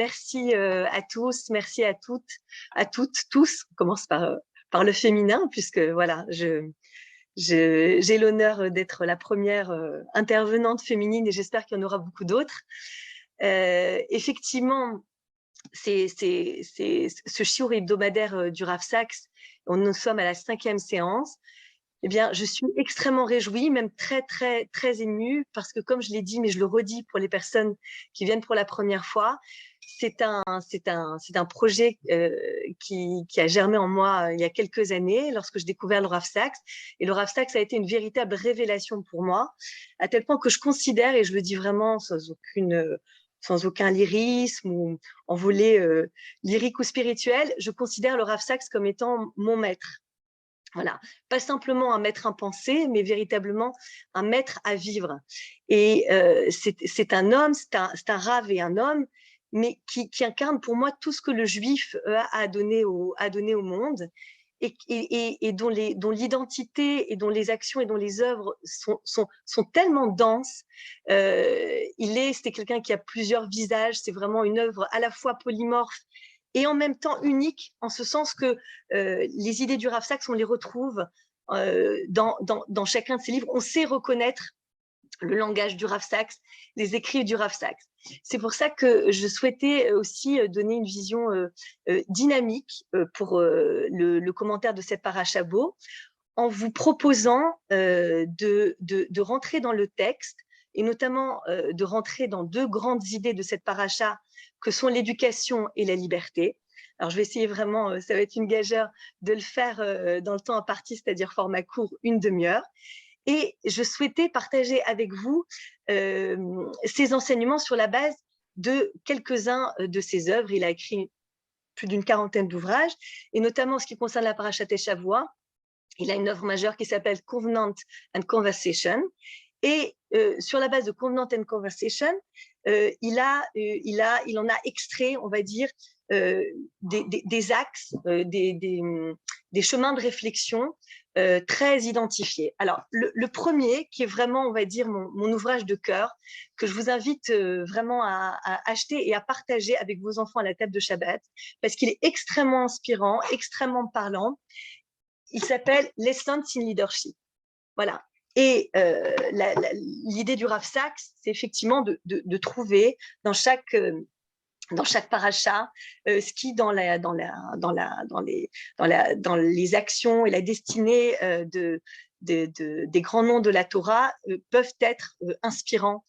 Merci à tous, merci à toutes, tous. On commence par le féminin, puisque voilà, j'ai l'honneur d'être la première intervenante féminine et j'espère qu'il y en aura beaucoup d'autres. Effectivement, c'est ce shiur hebdomadaire du Rav Sacks. Nous sommes à la 5e séance. Eh bien, je suis extrêmement réjouie, même très, très, très émue, parce que comme je l'ai dit, mais je le redis pour les personnes qui viennent pour la première fois, c'est un projet qui a germé en moi il y a quelques années, lorsque j'ai découvert le Rav Sacks. Et le Rav Sacks a été une véritable révélation pour moi, à tel point que je considère, et je le dis vraiment sans aucun lyrisme ou envolé lyrique ou spirituel, je considère le Rav Sacks comme étant mon maître. Voilà, pas simplement un maître impensé, mais véritablement un maître à vivre. Et c'est un homme, c'est un Rav et un homme, mais qui incarne pour moi tout ce que le juif a donné au monde, et dont l'identité et dont les actions et dont les œuvres sont tellement denses. C'était quelqu'un qui a plusieurs visages, c'est vraiment une œuvre à la fois polymorphe et en même temps unique, en ce sens que les idées du Rav Sacks, on les retrouve dans chacun de ses livres. On sait reconnaître le langage du Rav Sacks, les écrits du Rav Sacks. C'est pour ça que je souhaitais aussi donner une vision dynamique pour le commentaire de cette paracha Bo, en vous proposant de rentrer dans le texte, et notamment de rentrer dans deux grandes idées de cette paracha, que sont l'éducation et la liberté. Alors, je vais essayer vraiment, ça va être une gageure, de le faire dans le temps imparti, c'est-à-dire format court, une demi-heure. Et je souhaitais partager avec vous ces enseignements sur la base de quelques-uns de ses œuvres. Il a écrit plus d'une quarantaine d'ouvrages, et notamment en ce qui concerne la parashat Shavua, il a une œuvre majeure qui s'appelle Covenant and Conversation. Et sur la base de Covenant and Conversation, il en a extrait, on va dire, des axes, des chemins de réflexion très identifiés. Alors, le premier, qui est vraiment, on va dire, mon ouvrage de cœur, que je vous invite vraiment à acheter et à partager avec vos enfants à la table de Shabbat, parce qu'il est extrêmement inspirant, extrêmement parlant. Il s'appelle Lessons in Leadership. Voilà. Et l'idée du Rav Sacks, c'est effectivement de trouver dans chaque paracha ce qui, dans les actions et la destinée des grands noms de la Torah, peuvent être inspirants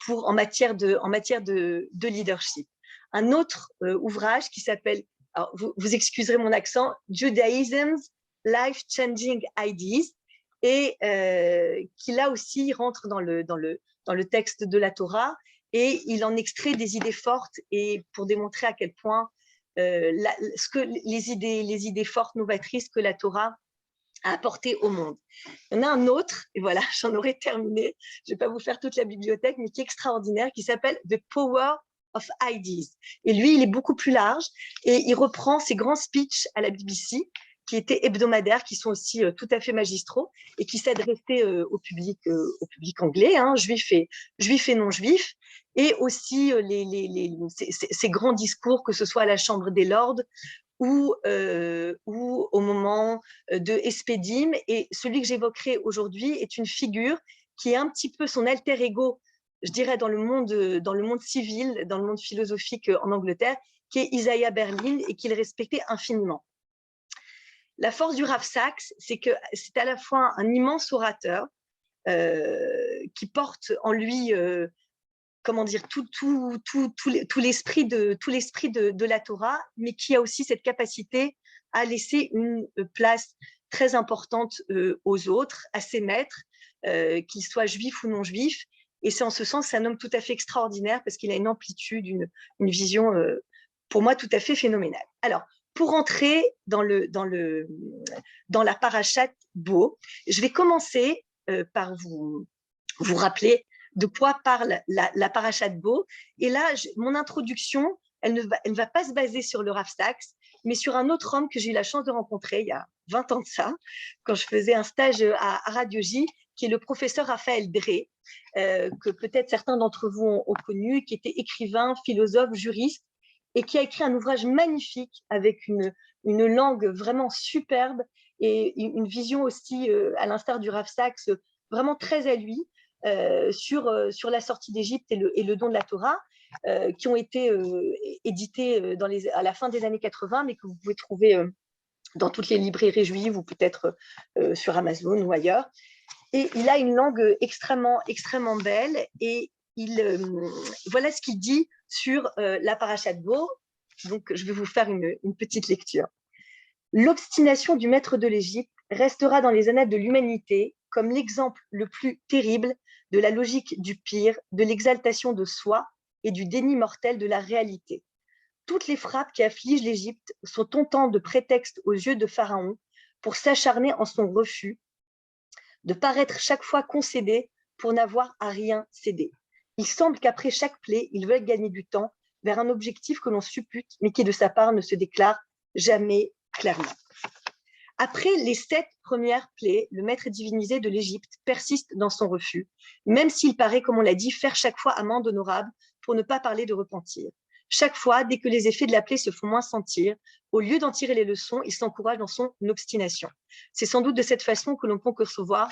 en matière de leadership. Un autre ouvrage qui s'appelle, alors vous excuserez mon accent, Judaism's Life-Changing Ideas, et qui là aussi rentre dans le texte de la Torah, et il en extrait des idées fortes, et pour démontrer à quel point les idées fortes, novatrices que la Torah a apportées au monde. Il y en a un autre, et voilà, j'en aurais terminé, je ne vais pas vous faire toute la bibliothèque, mais qui est extraordinaire, qui s'appelle The Power of Ideas. Et lui, il est beaucoup plus large, et il reprend ses grands speeches à la BBC, qui étaient hebdomadaires, qui sont aussi tout à fait magistraux, et qui s'adressaient au public anglais, hein, juif et non juif, et aussi ces grands discours, que ce soit à la Chambre des Lords ou au moment de Espedim. Et celui que j'évoquerai aujourd'hui est une figure qui est un petit peu son alter ego, je dirais, dans le monde civil, dans le monde philosophique en Angleterre, qui est Isaiah Berlin, et qu'il respectait infiniment. La force du Rav Sacks, c'est que c'est à la fois un immense orateur qui porte en lui, comment dire, tout l'esprit de la Torah, mais qui a aussi cette capacité à laisser une place très importante aux autres, à ses maîtres, qu'ils soient juifs ou non juifs. Et c'est en ce sens un homme tout à fait extraordinaire, parce qu'il a une amplitude, une vision, pour moi, tout à fait phénoménale. Alors, pour entrer dans la parashat Bo, je vais commencer par vous rappeler de quoi parle la parashat Bo. Et là, mon introduction, elle ne va pas se baser sur le Rav Sacks, mais sur un autre homme que j'ai eu la chance de rencontrer il y a 20 ans de ça, quand je faisais un stage à Radio J, qui est le professeur Raphaël Drey, que peut-être certains d'entre vous ont connu, qui était écrivain, philosophe, juriste, et qui a écrit un ouvrage magnifique avec une langue vraiment superbe et une vision aussi, à l'instar du Rav Sachs, vraiment très à lui, sur la sortie d'Égypte et le don de la Torah, qui ont été édités à la fin des années 80, mais que vous pouvez trouver dans toutes les librairies juives ou peut-être sur Amazon ou ailleurs. Et il a une langue extrêmement, extrêmement belle. Et voilà ce qu'il dit sur la Parashat Bo. Donc, je vais vous faire une petite lecture. L'obstination du maître de l'Égypte restera dans les annales de l'humanité comme l'exemple le plus terrible de la logique du pire, de l'exaltation de soi et du déni mortel de la réalité. Toutes les frappes qui affligent l'Égypte sont autant de prétextes aux yeux de Pharaon pour s'acharner en son refus, de paraître chaque fois concédé pour n'avoir à rien cédé. Il semble qu'après chaque plaie, il veuille gagner du temps vers un objectif que l'on suppute, mais qui de sa part ne se déclare jamais clairement. Après les 7 premières plaies, le maître divinisé de l'Égypte persiste dans son refus, même s'il paraît, comme on l'a dit, faire chaque fois amende honorable pour ne pas parler de repentir. Chaque fois, dès que les effets de la plaie se font moins sentir, au lieu d'en tirer les leçons, il s'encourage dans son obstination. C'est sans doute de cette façon que l'on peut recevoir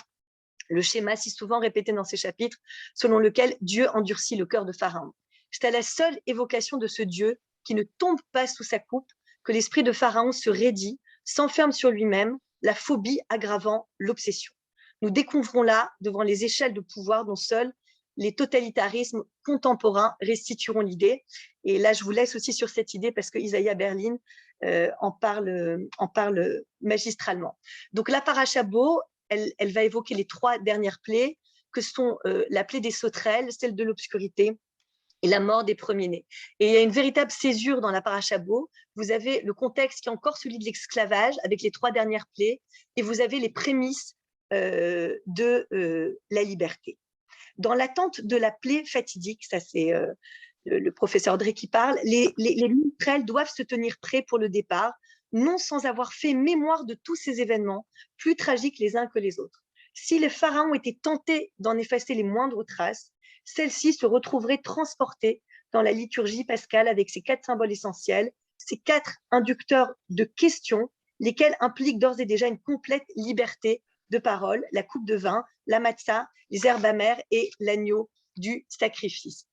le schéma si souvent répété dans ces chapitres, selon lequel Dieu endurcit le cœur de Pharaon. C'est à la seule évocation de ce Dieu qui ne tombe pas sous sa coupe que l'esprit de Pharaon se raidit, s'enferme sur lui-même, la phobie aggravant l'obsession. Nous découvrons là, devant les échelles de pouvoir dont seuls les totalitarismes contemporains restitueront l'idée. Et là, je vous laisse aussi sur cette idée parce que Isaiah Berlin en parle magistralement. Donc, la Parashat Bo, elle va évoquer les 3 dernières plaies, que sont la plaie des sauterelles, celle de l'obscurité et la mort des premiers-nés. Et il y a une véritable césure dans la Parashat Bo. Vous avez le contexte qui est encore celui de l'esclavage, avec les 3 dernières plaies, et vous avez les prémices de la liberté. Dans l'attente de la plaie fatidique, ça c'est le professeur Drey qui parle, les mitrelles doivent se tenir prêts pour le départ, non sans avoir fait mémoire de tous ces événements, plus tragiques les uns que les autres. Si les pharaons étaient tentés d'en effacer les moindres traces, celles-ci se retrouveraient transportées dans la liturgie pascale avec ses 4 symboles essentiels, ces 4 inducteurs de questions, lesquels impliquent d'ores et déjà une complète liberté de parole, la coupe de vin, la matzah, les herbes amères et l'agneau du sacrifice.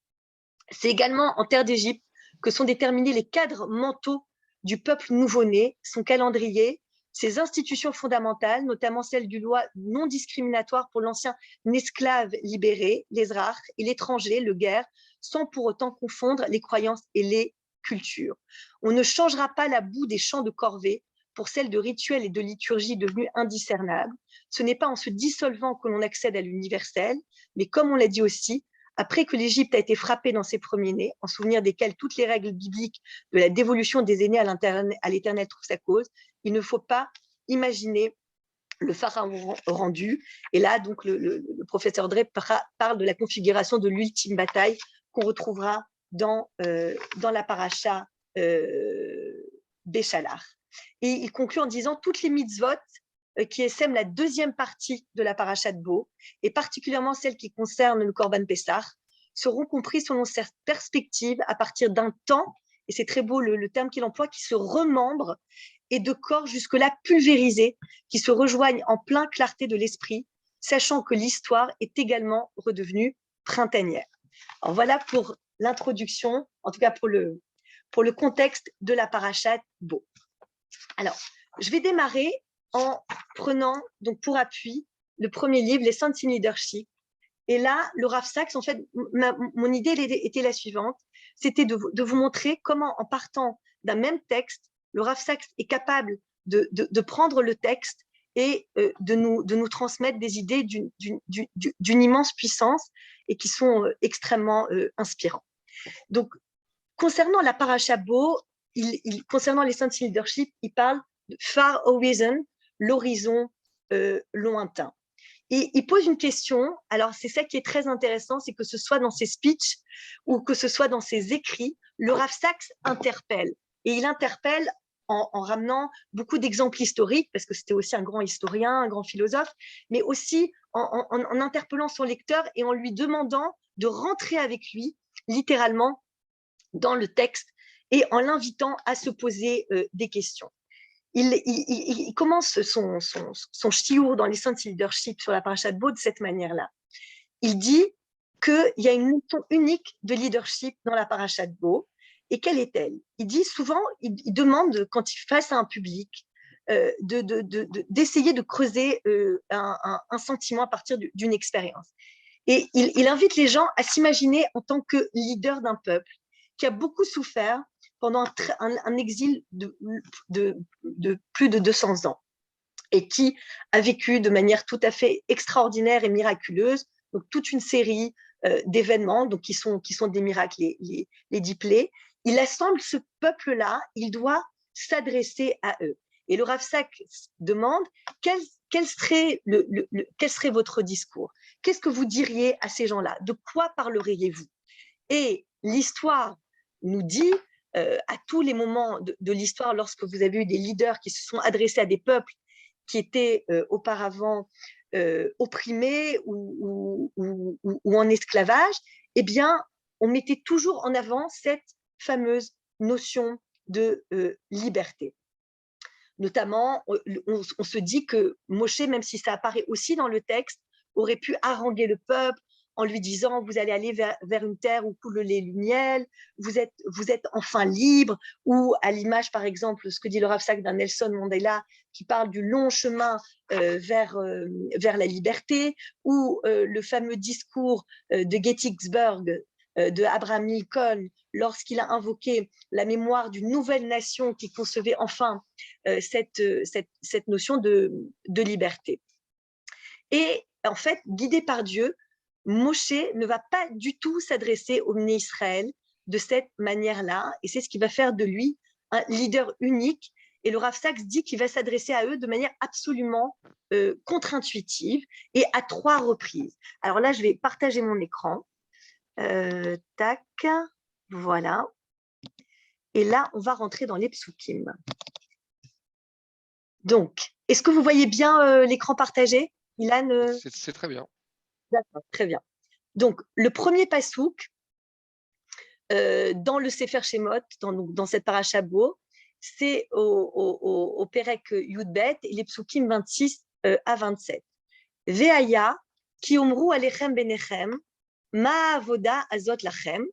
C'est également en terre d'Égypte que sont déterminés les cadres mentaux du peuple nouveau-né, son calendrier, ses institutions fondamentales, notamment celle du loi non discriminatoire pour l'ancien esclave libéré, l'Ezrach, et l'étranger, le guerre, sans pour autant confondre les croyances et les cultures. On ne changera pas la boue des champs de corvée pour celle de rituels et de liturgie devenus indiscernables. Ce n'est pas en se dissolvant que l'on accède à l'universel, mais comme on l'a dit aussi, après que l'Égypte a été frappée dans ses premiers-nés, en souvenir desquels toutes les règles bibliques de la dévolution des aînés à l'Éternel trouvent sa cause, il ne faut pas imaginer le pharaon rendu. Et là, donc, le professeur Drey parle de la configuration de l'ultime bataille qu'on retrouvera dans la paracha Béchalar. Et il conclut en disant toutes les mitzvot qui essaiment la deuxième partie de la parashat Bo, et particulièrement celles qui concernent le Korban Pessah, seront comprises selon cette perspective à partir d'un temps, et c'est très beau le terme qu'il emploie, qui se remembre, et de corps jusque-là pulvérisés, qui se rejoignent en plein clarté de l'esprit, sachant que l'histoire est également redevenue printanière. Alors voilà pour l'introduction, en tout cas pour le contexte de la parashat Bo. Alors, je vais démarrer en prenant donc pour appui le premier livre, les Sons in Leadership. Et là, le Rav Sachs, en fait, mon idée était la suivante, c'était de vous montrer comment, en partant d'un même texte, le Rav Sachs est capable de prendre le texte et de nous transmettre des idées d'une immense puissance et qui sont extrêmement inspirants. Donc, concernant la Parashat Bo, concernant les Sons in Leadership, il parle de Far Horizon, l'horizon lointain. Et il pose une question, alors c'est ça qui est très intéressant, c'est que ce soit dans ses speeches ou que ce soit dans ses écrits, le Rav Sachs interpelle. Et il interpelle en ramenant beaucoup d'exemples historiques, parce que c'était aussi un grand historien, un grand philosophe, mais aussi en interpellant son lecteur et en lui demandant de rentrer avec lui, littéralement, dans le texte et en l'invitant à se poser des questions. Il commence son shiur dans les Saints Leadership sur la parashat Bo de cette manière-là. Il dit qu'il y a une notion unique de leadership dans la parashat Bo. Et quelle est-elle? Il dit souvent, il demande, quand il face à un public, d'essayer de creuser un sentiment à partir d'une expérience. Et il invite les gens à s'imaginer en tant que leader d'un peuple qui a beaucoup souffert pendant un exil de plus de 200 ans et qui a vécu de manière tout à fait extraordinaire et miraculeuse donc toute une série d'événements donc qui sont des miracles, les 10 plaies. Il assemble ce peuple-là, il doit s'adresser à eux. Et le Rav Saks demande quel serait votre discours? Qu'est-ce que vous diriez à ces gens-là? De quoi parleriez-vous? Et l'histoire nous dit, à tous les moments de l'histoire, lorsque vous avez eu des leaders qui se sont adressés à des peuples qui étaient auparavant opprimés ou en esclavage, eh bien, on mettait toujours en avant cette fameuse notion de liberté. Notamment, on se dit que Moshe, même si ça apparaît aussi dans le texte, aurait pu haranguer le peuple en lui disant « vous allez aller vers une terre où coule le lait et le miel, vous êtes enfin libre », ou à l'image, par exemple, ce que dit le Rav Saks d'un Nelson Mandela, qui parle du long chemin vers la liberté, ou le fameux discours de Gettysburg de Abraham Lincoln, lorsqu'il a invoqué la mémoire d'une nouvelle nation qui concevait enfin cette notion de liberté. Et en fait, guidé par Dieu, Moshe ne va pas du tout s'adresser au Bnei Israël de cette manière-là, et c'est ce qui va faire de lui un leader unique. Et le Rav Saks dit qu'il va s'adresser à eux de manière absolument contre-intuitive et à 3 reprises. Alors là, je vais partager mon écran. Tac, voilà. Et là, on va rentrer dans les psukim. Donc, est-ce que vous voyez bien l'écran partagé, Ilan? C'est très bien. D'accord, très bien. Donc, le premier pasouk dans le Sefer Shemot, dans cette parasha Bo, c'est au Perek Yudbet, les psukim 26 à 27. Ve'aya ki omru alechem benechem ma avoda azot lachem.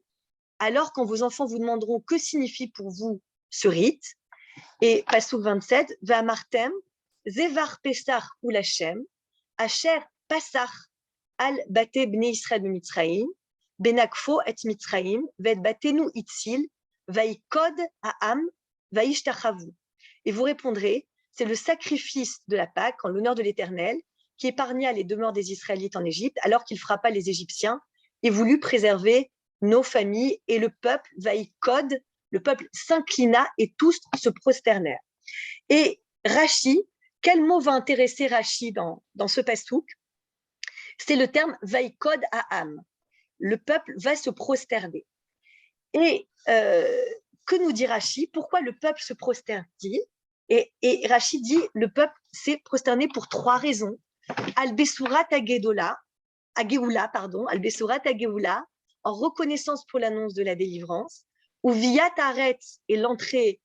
Alors quand vos enfants vous demanderont que signifie pour vous ce rite, et pasouk 27, ve'amartem zevar pesach ou lachem asher pasach al bate bnei Israël b'Mitzrayim benakfo et Mitzrayim ve'et batenu itzil vaïkod ha'am vaïshtachavu. Et vous répondrez, c'est le sacrifice de la Pâque en l'honneur de l'Éternel qui épargna les demeures des Israélites en Égypte alors qu'il frappa les Égyptiens et voulut préserver nos familles, et le peuple vaïkod, le peuple s'inclina et tous se prosternèrent. Et Rashi, quel mot va intéresser Rashi dans ce pasouk? C'est le terme vaïkod ha'am. Le peuple va se prosterner. Et que nous dit Rashi? Pourquoi le peuple se prosterne-t-il? Et Rashi dit, le peuple s'est prosterné pour 3 raisons. Al-Besurat Ageoula, Al-Besurat Ageoula, en reconnaissance pour l'annonce de la délivrance, ou Viyat Haaretz et l'entrée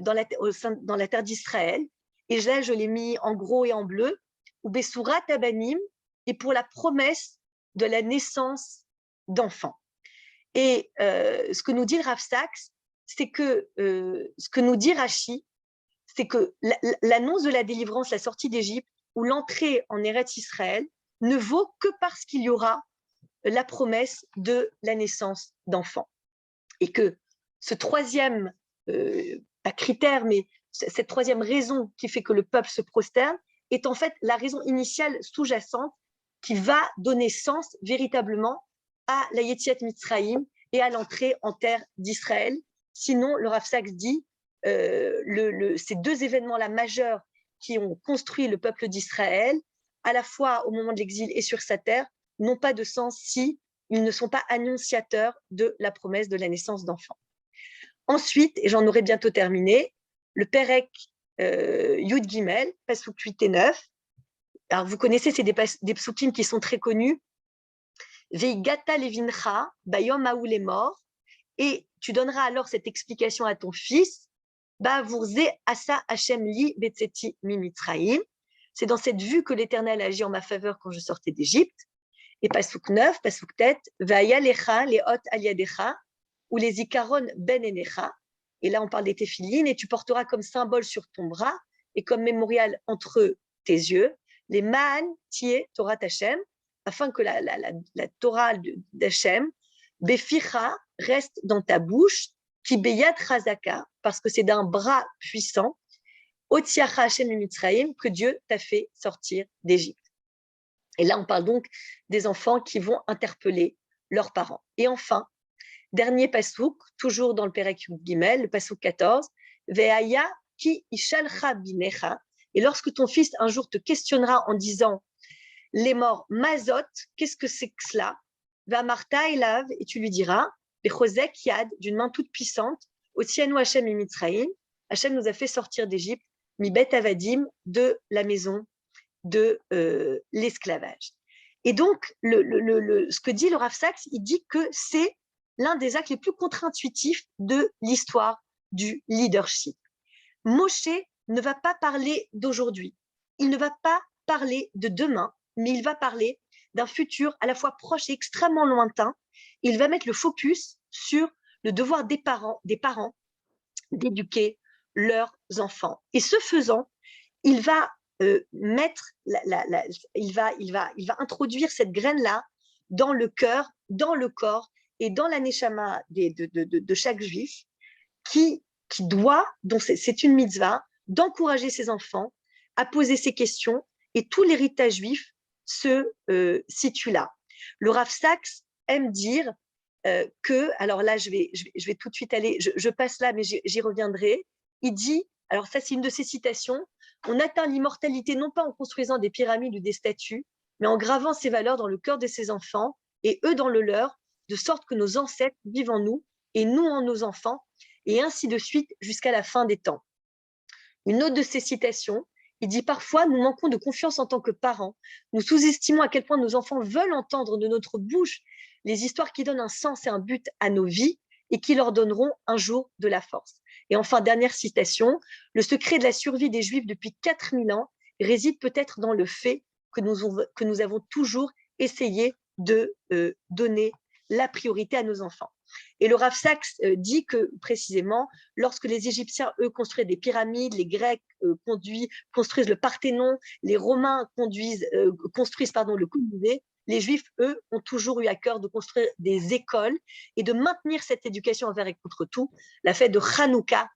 dans la terre d'Israël, et là je l'ai mis en gros et en bleu, ou Besurat Abanim, et pour la promesse de la naissance d'enfants. Et ce que nous dit le Rav Saks, c'est que ce que nous dit Rashi, c'est que l'annonce de la délivrance, la sortie d'Égypte, ou l'entrée en Eretz Israël, ne vaut que parce qu'il y aura la promesse de la naissance d'enfants. Et que ce troisième, pas critère, mais cette troisième raison qui fait que le peuple se prosterne, est en fait la raison initiale sous-jacente qui va donner sens véritablement à la Yetziat Mitzrayim et à l'entrée en terre d'Israël. Sinon, le Rav Saks dit, ces 2 événements-là majeurs qui ont construit le peuple d'Israël, à la fois au moment de l'exil et sur sa terre, n'ont pas de sens si ils ne sont pas annonciateurs de la promesse de la naissance d'enfants. Ensuite, et j'en aurai bientôt terminé, le Perek Yud Gimel, Pasuk 8 et 9. Alors vous connaissez, c'est des psukim qui sont très connus. Veigata levincha bayom haou lemor, et tu donneras alors cette explication à ton fils. Ba'avourze asa Hashem li betzeti mi Mitzrayim. C'est dans cette vue que l'Éternel a agi en ma faveur quand je sortais d'Égypte. Et Pasuk 9, Pasuk Tet, Va'aya lecha leot al yadecha, ou les ikaron ben enecha. Et là, on parle des téphilines, et tu porteras comme symbole sur ton bras et comme mémorial entre tes yeux, les ma'an tié Torah Hashem, afin que la Torah d'Hachem, beficha, reste dans ta bouche, qui beyat chazaka, parce que c'est d'un bras puissant, otiacha Hashem et Mitzrayim, que Dieu t'a fait sortir d'Égypte. Et là, on parle donc des enfants qui vont interpeller leurs parents. Et enfin, dernier pasouk, toujours dans le Perek Yud Gimel, le pasouk 14, Ve'aya ki ishalcha binecha. Et lorsque ton fils un jour te questionnera en disant les morts mazot, qu'est-ce que c'est que cela? Va Martha elav, et tu lui diras, Bechosek yad, d'une main toute puissante, Otianu Hashem et Mitzrayim, Hashem nous a fait sortir d'Égypte, mi bet avadim, de la maison de l'esclavage. Et donc, ce que dit le Rav Saks, il dit que c'est l'un des actes les plus contre-intuitifs de l'histoire du leadership. Moshe ne va pas parler d'aujourd'hui, il ne va pas parler de demain, mais il va parler d'un futur à la fois proche et extrêmement lointain. Il va mettre le focus sur le devoir des parents d'éduquer leurs enfants. Et ce faisant, il va il va introduire cette graine-là dans le cœur, dans le corps et dans la neshama de chaque juif qui doit, donc c'est une mitzvah, d'encourager ses enfants à poser ces questions, et tout l'héritage juif se situe là. Le Rav Saks aime dire que, alors là je vais tout de suite aller, je passe là mais j'y reviendrai, il dit, alors ça c'est une de ses citations, on atteint l'immortalité non pas en construisant des pyramides ou des statues, mais en gravant ces valeurs dans le cœur de ses enfants et eux dans le leur, de sorte que nos ancêtres vivent en nous et nous en nos enfants, et ainsi de suite jusqu'à la fin des temps. Une autre de ses citations, il dit parfois nous manquons de confiance en tant que parents, nous sous-estimons à quel point nos enfants veulent entendre de notre bouche les histoires qui donnent un sens et un but à nos vies et qui leur donneront un jour de la force. Et enfin, dernière citation, le secret de la survie des Juifs depuis 4000 ans réside peut-être dans le fait que nous avons toujours essayé de donner la priorité à nos enfants. Et le Rav Saks dit que, précisément, lorsque les Égyptiens, eux, construisent des pyramides, les Grecs construisent le Parthénon, les Romains construisent le Colisée, les Juifs, eux, ont toujours eu à cœur de construire des écoles et de maintenir cette éducation envers et contre tout. La fête de Hanouka,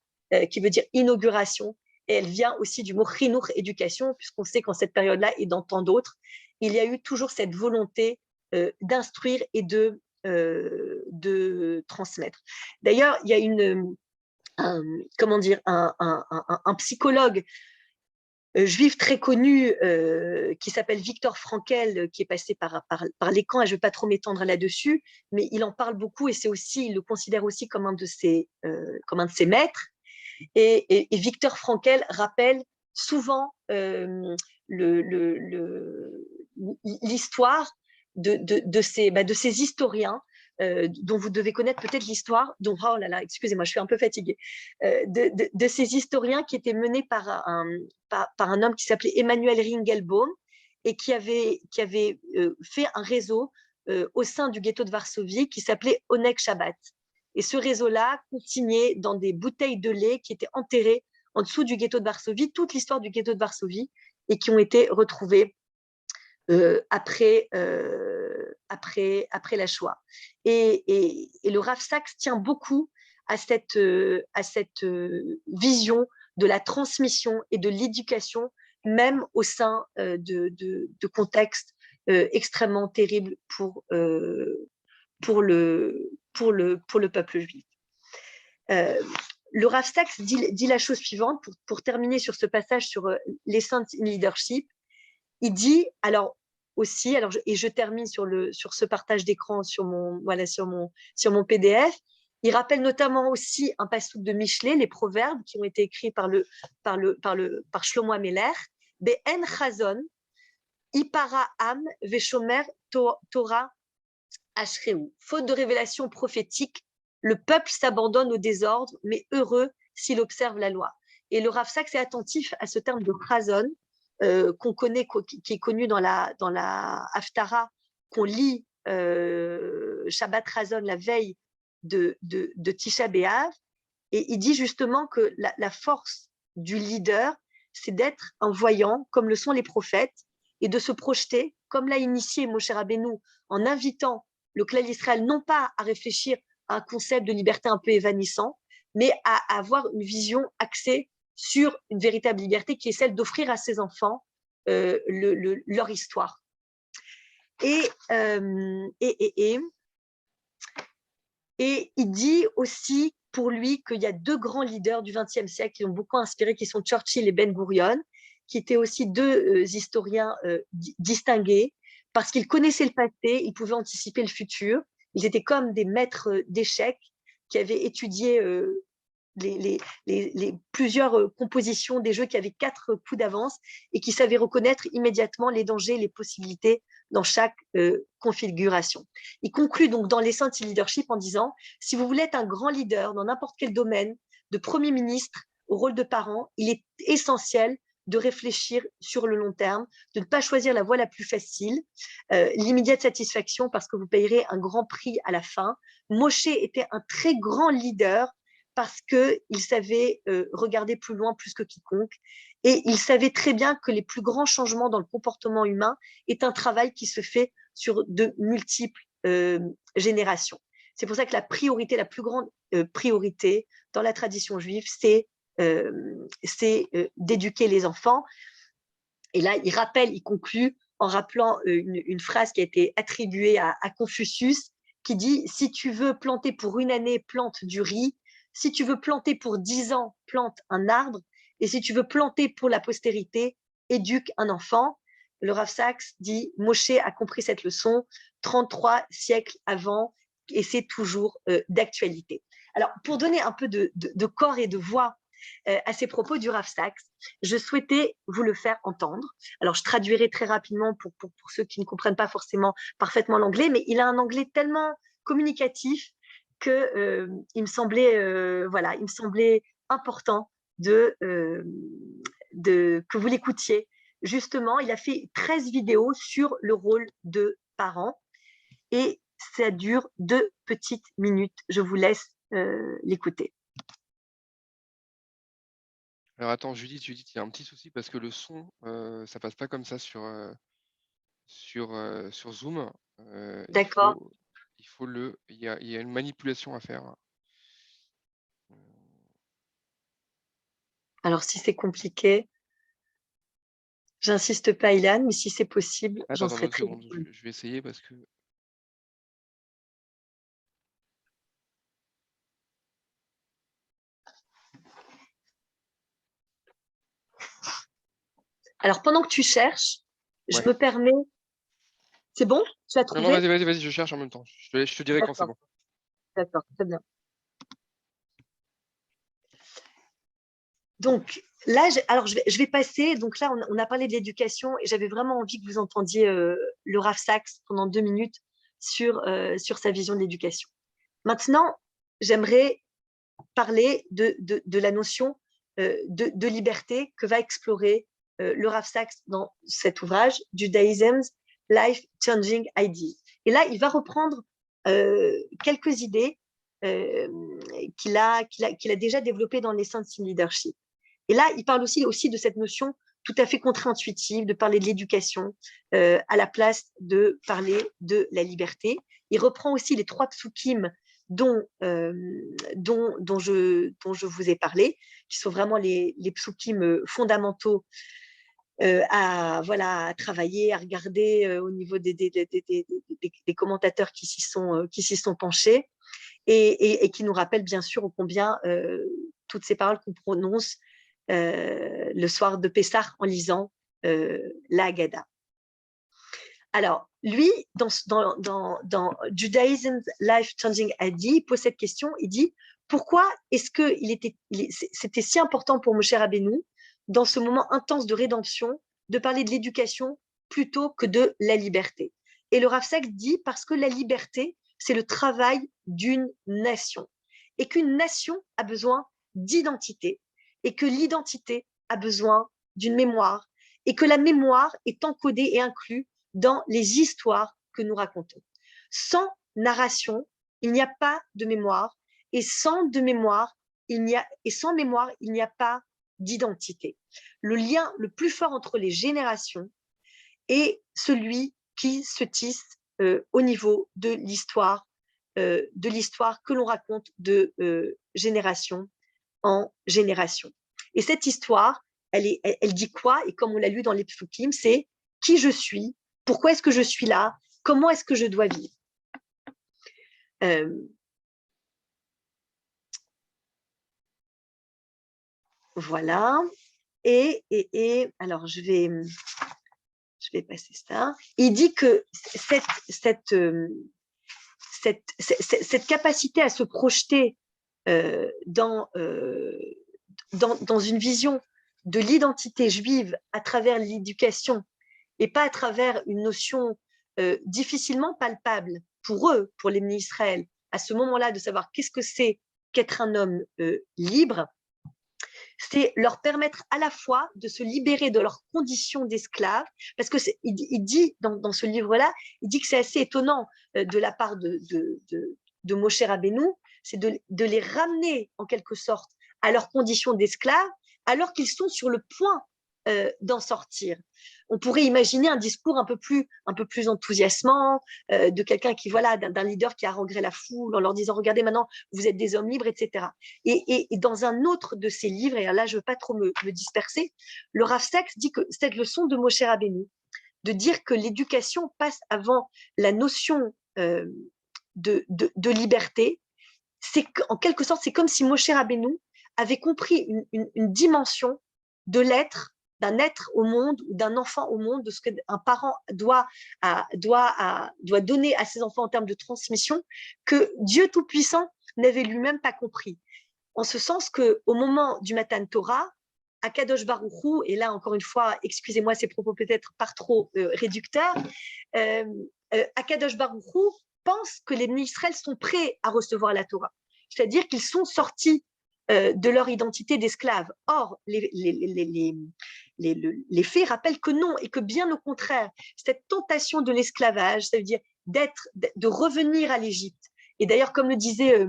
qui veut dire inauguration, et elle vient aussi du mot chinuch, éducation, puisqu'on sait qu'en cette période-là et dans tant d'autres, il y a eu toujours cette volonté d'instruire et de transmettre. D'ailleurs, il y a un psychologue juif très connu qui s'appelle Viktor Frankl, qui est passé par les camps, et je ne vais pas trop m'étendre là-dessus, mais il en parle beaucoup et il le considère aussi comme un de ses maîtres. Et Viktor Frankl rappelle souvent l'histoire de ces historiens dont vous devez connaître peut-être l'histoire, oh là là, excusez-moi, je suis un peu fatiguée, de ces historiens qui étaient menés par un homme qui s'appelait Emmanuel Ringelbaum et qui avait fait un réseau au sein du ghetto de Varsovie qui s'appelait Oneg Shabbat. Et ce réseau-là consignait dans des bouteilles de lait qui étaient enterrées en dessous du ghetto de Varsovie, toute l'histoire du ghetto de Varsovie, et qui ont été retrouvées après la Shoah. Et le Rav Saks tient beaucoup à cette vision de la transmission et de l'éducation, même au sein de contextes extrêmement terribles pour le peuple juif. Le Rav Saks dit la chose suivante, pour terminer sur ce passage sur les saints leadership. Il dit, et je termine sur ce partage d'écran sur mon PDF, il rappelle notamment aussi un passouk de Michelet, les proverbes qui ont été écrits par Shlomo Ameler, Be'en chazon, ipara am veshomer Torah ashreu. Faute de révélation prophétique, le peuple s'abandonne au désordre, mais heureux s'il observe la loi. Et le Rav Saks est attentif à ce terme de chazon qu'on connaît, qui est connu dans la Haftara, qu'on lit Shabbat Chazon la veille de Tisha B'Av. Et il dit justement que la force du leader, c'est d'être un voyant, comme le sont les prophètes, et de se projeter, comme l'a initié Moshe Rabbeinu, en invitant le clan d'Israël non pas à réfléchir à un concept de liberté un peu évanouissant, mais à avoir une vision axée sur une véritable liberté qui est celle d'offrir à ses enfants leur histoire. Et il dit aussi pour lui qu'il y a deux grands leaders du XXe siècle qui l'ont beaucoup inspiré, qui sont Churchill et Ben Gurion, qui étaient aussi deux historiens distingués, parce qu'ils connaissaient le passé, ils pouvaient anticiper le futur. Ils étaient comme des maîtres d'échecs qui avaient étudié plusieurs compositions des jeux, qui avaient 4 coups d'avance et qui savaient reconnaître immédiatement les dangers, les possibilités dans chaque configuration. Il conclut donc dans l'essence du leadership en disant: si vous voulez être un grand leader dans n'importe quel domaine, de premier ministre au rôle de parent, il est essentiel de réfléchir sur le long terme, de ne pas choisir la voie la plus facile, l'immédiate satisfaction, parce que vous payerez un grand prix à la fin. Moshe était un très grand leader parce qu'il savait regarder plus loin plus que quiconque. Et il savait très bien que les plus grands changements dans le comportement humain est un travail qui se fait sur de multiples générations. C'est pour ça que la priorité, la plus grande priorité dans la tradition juive, c'est d'éduquer les enfants. Et là, il conclut en rappelant une phrase qui a été attribuée à Confucius, qui dit: si tu veux planter pour une année, plante du riz. Si tu veux planter pour 10 ans, plante un arbre. Et si tu veux planter pour la postérité, éduque un enfant. Le Rav Saks dit: Moshe a compris cette leçon 33 siècles avant, et c'est toujours d'actualité. Alors, pour donner un peu de corps et de voix à ces propos du Rav Saks, je souhaitais vous le faire entendre. Alors, je traduirai très rapidement pour ceux qui ne comprennent pas forcément parfaitement l'anglais, mais il a un anglais tellement communicatif que il me semblait important que vous l'écoutiez. Justement, il a fait 13 vidéos sur le rôle de parent et ça dure 2 petites minutes. Je vous laisse l'écouter. Alors attends, Judith, il y a un petit souci parce que le son, ça passe pas comme ça sur Zoom. D'accord. Il y a une manipulation à faire. Alors, si c'est compliqué, j'insiste pas, Ilan, mais si c'est possible, j'en Attends serais une très seconde, contente. je vais essayer parce que. Alors, pendant que tu cherches, je Ouais. me permets. C'est bon? Tu as Non, trouvé? vas-y, je cherche en même temps. Je te dirai quand c'est D'accord, bon. d'accord, très bien. Donc, là, je vais passer. Donc là, on a parlé de l'éducation et j'avais vraiment envie que vous entendiez le Rav Saks pendant 2 minutes sur sa vision de l'éducation. Maintenant, j'aimerais parler de la notion de liberté que va explorer le Rav Saks dans cet ouvrage, Judaism's Life Changing Ideas. Et là, il va reprendre quelques idées qu'il a déjà développées dans l'Essence in Leadership. Et là, il parle aussi de cette notion tout à fait contre-intuitive de parler de l'éducation à la place de parler de la liberté. Il reprend aussi les 3 psukim dont je vous ai parlé, qui sont vraiment les psukim fondamentaux à travailler, à regarder au niveau des commentateurs qui s'y sont penchés et qui nous rappellent bien sûr ô combien toutes ces paroles qu'on prononce le soir de Pessah en lisant la Haggadah. Alors, lui, dans Judaism's Life Changing Ideas, il pose cette question, il dit: pourquoi est-ce que c'était si important pour Moshe Rabbeinu, dans ce moment intense de rédemption, de parler de l'éducation plutôt que de la liberté? Et le Rav Saks dit: parce que la liberté, c'est le travail d'une nation. et qu'une nation a besoin d'identité, et que l'identité a besoin d'une mémoire, et que la mémoire est encodée et inclue dans les histoires que nous racontons. Sans narration, il n'y a pas de mémoire, et sans mémoire, il n'y a pas d'identité. Le lien le plus fort entre les générations est celui qui se tisse au niveau de l'histoire que l'on raconte de génération en génération. Et cette histoire, elle dit quoi? Et comme on l'a lu dans les psukim, c'est qui je suis, pourquoi est-ce que je suis là, comment est-ce que je dois vivre. Voilà. Et alors, je vais passer ça. Il dit que cette capacité à se projeter dans une vision de l'identité juive à travers l'éducation et pas à travers une notion difficilement palpable pour eux, pour les Israël, à ce moment-là, de savoir qu'est-ce que c'est qu'être un homme libre, c'est leur permettre à la fois de se libérer de leurs conditions d'esclaves, parce que il dit dans ce livre-là, il dit que c'est assez étonnant de la part de Moshe Rabbeinu, c'est de les ramener en quelque sorte à leurs conditions d'esclaves, alors qu'ils sont sur le point d'en sortir. On pourrait imaginer un discours un peu plus enthousiasmant de quelqu'un qui, voilà, d'un leader qui haranguerait la foule en leur disant, regardez maintenant, vous êtes des hommes libres, etc. Et dans un autre de ses livres, et là je ne veux pas trop me disperser, le Rav Saks dit que cette leçon de Moshe Rabbeinu, de dire que l'éducation passe avant la notion de liberté, c'est en quelque sorte, c'est comme si Moshe Rabbeinu avait compris une dimension de l'être, d'un être au monde, ou d'un enfant au monde, de ce qu'un parent doit donner à ses enfants en termes de transmission, que Dieu Tout-Puissant n'avait lui-même pas compris. En ce sens qu'au moment du Matan Torah, Akadosh Baruch Hu, et là encore une fois, excusez-moi ces propos peut-être par trop réducteurs, Akadosh Baruch Hu pense que les Israël sont prêts à recevoir la Torah. C'est-à-dire qu'ils sont sortis de leur identité d'esclaves. Or, les faits rappellent que non, et que bien au contraire, cette tentation de l'esclavage, ça veut dire de revenir à l'Égypte. Et d'ailleurs, comme le disait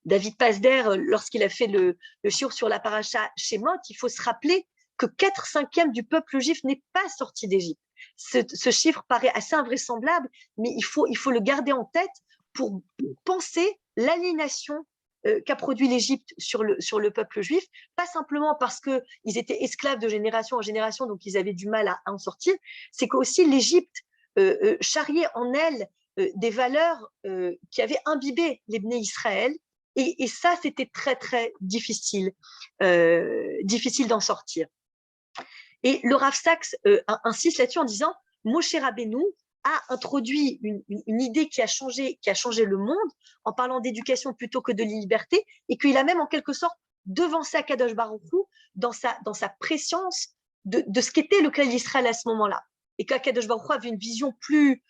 David Pasder lorsqu'il a fait le shiur sur la paracha Shemot, il faut se rappeler que 4/5 du peuple juif n'est pas sorti d'Égypte. Ce chiffre paraît assez invraisemblable, mais il faut le garder en tête pour penser l'aliénation qu'a produit l'Égypte sur le peuple juif, pas simplement parce qu'ils étaient esclaves de génération en génération, donc ils avaient du mal à en sortir, c'est qu'aussi l'Égypte charriait en elle des valeurs qui avaient imbibé les Bnei Israël, et ça, c'était très, très difficile d'en sortir. Et le Rav Saks insiste là-dessus en disant Moshe Rabbeinu a introduit une idée qui a changé le monde en parlant d'éducation plutôt que de liberté, et qu'il a même en quelque sorte devancé Akadosh Baruch Hu dans sa préscience de ce qu'était le clan d'Israël à ce moment-là, et qu'Akadosh Baruch Hu avait une vision plus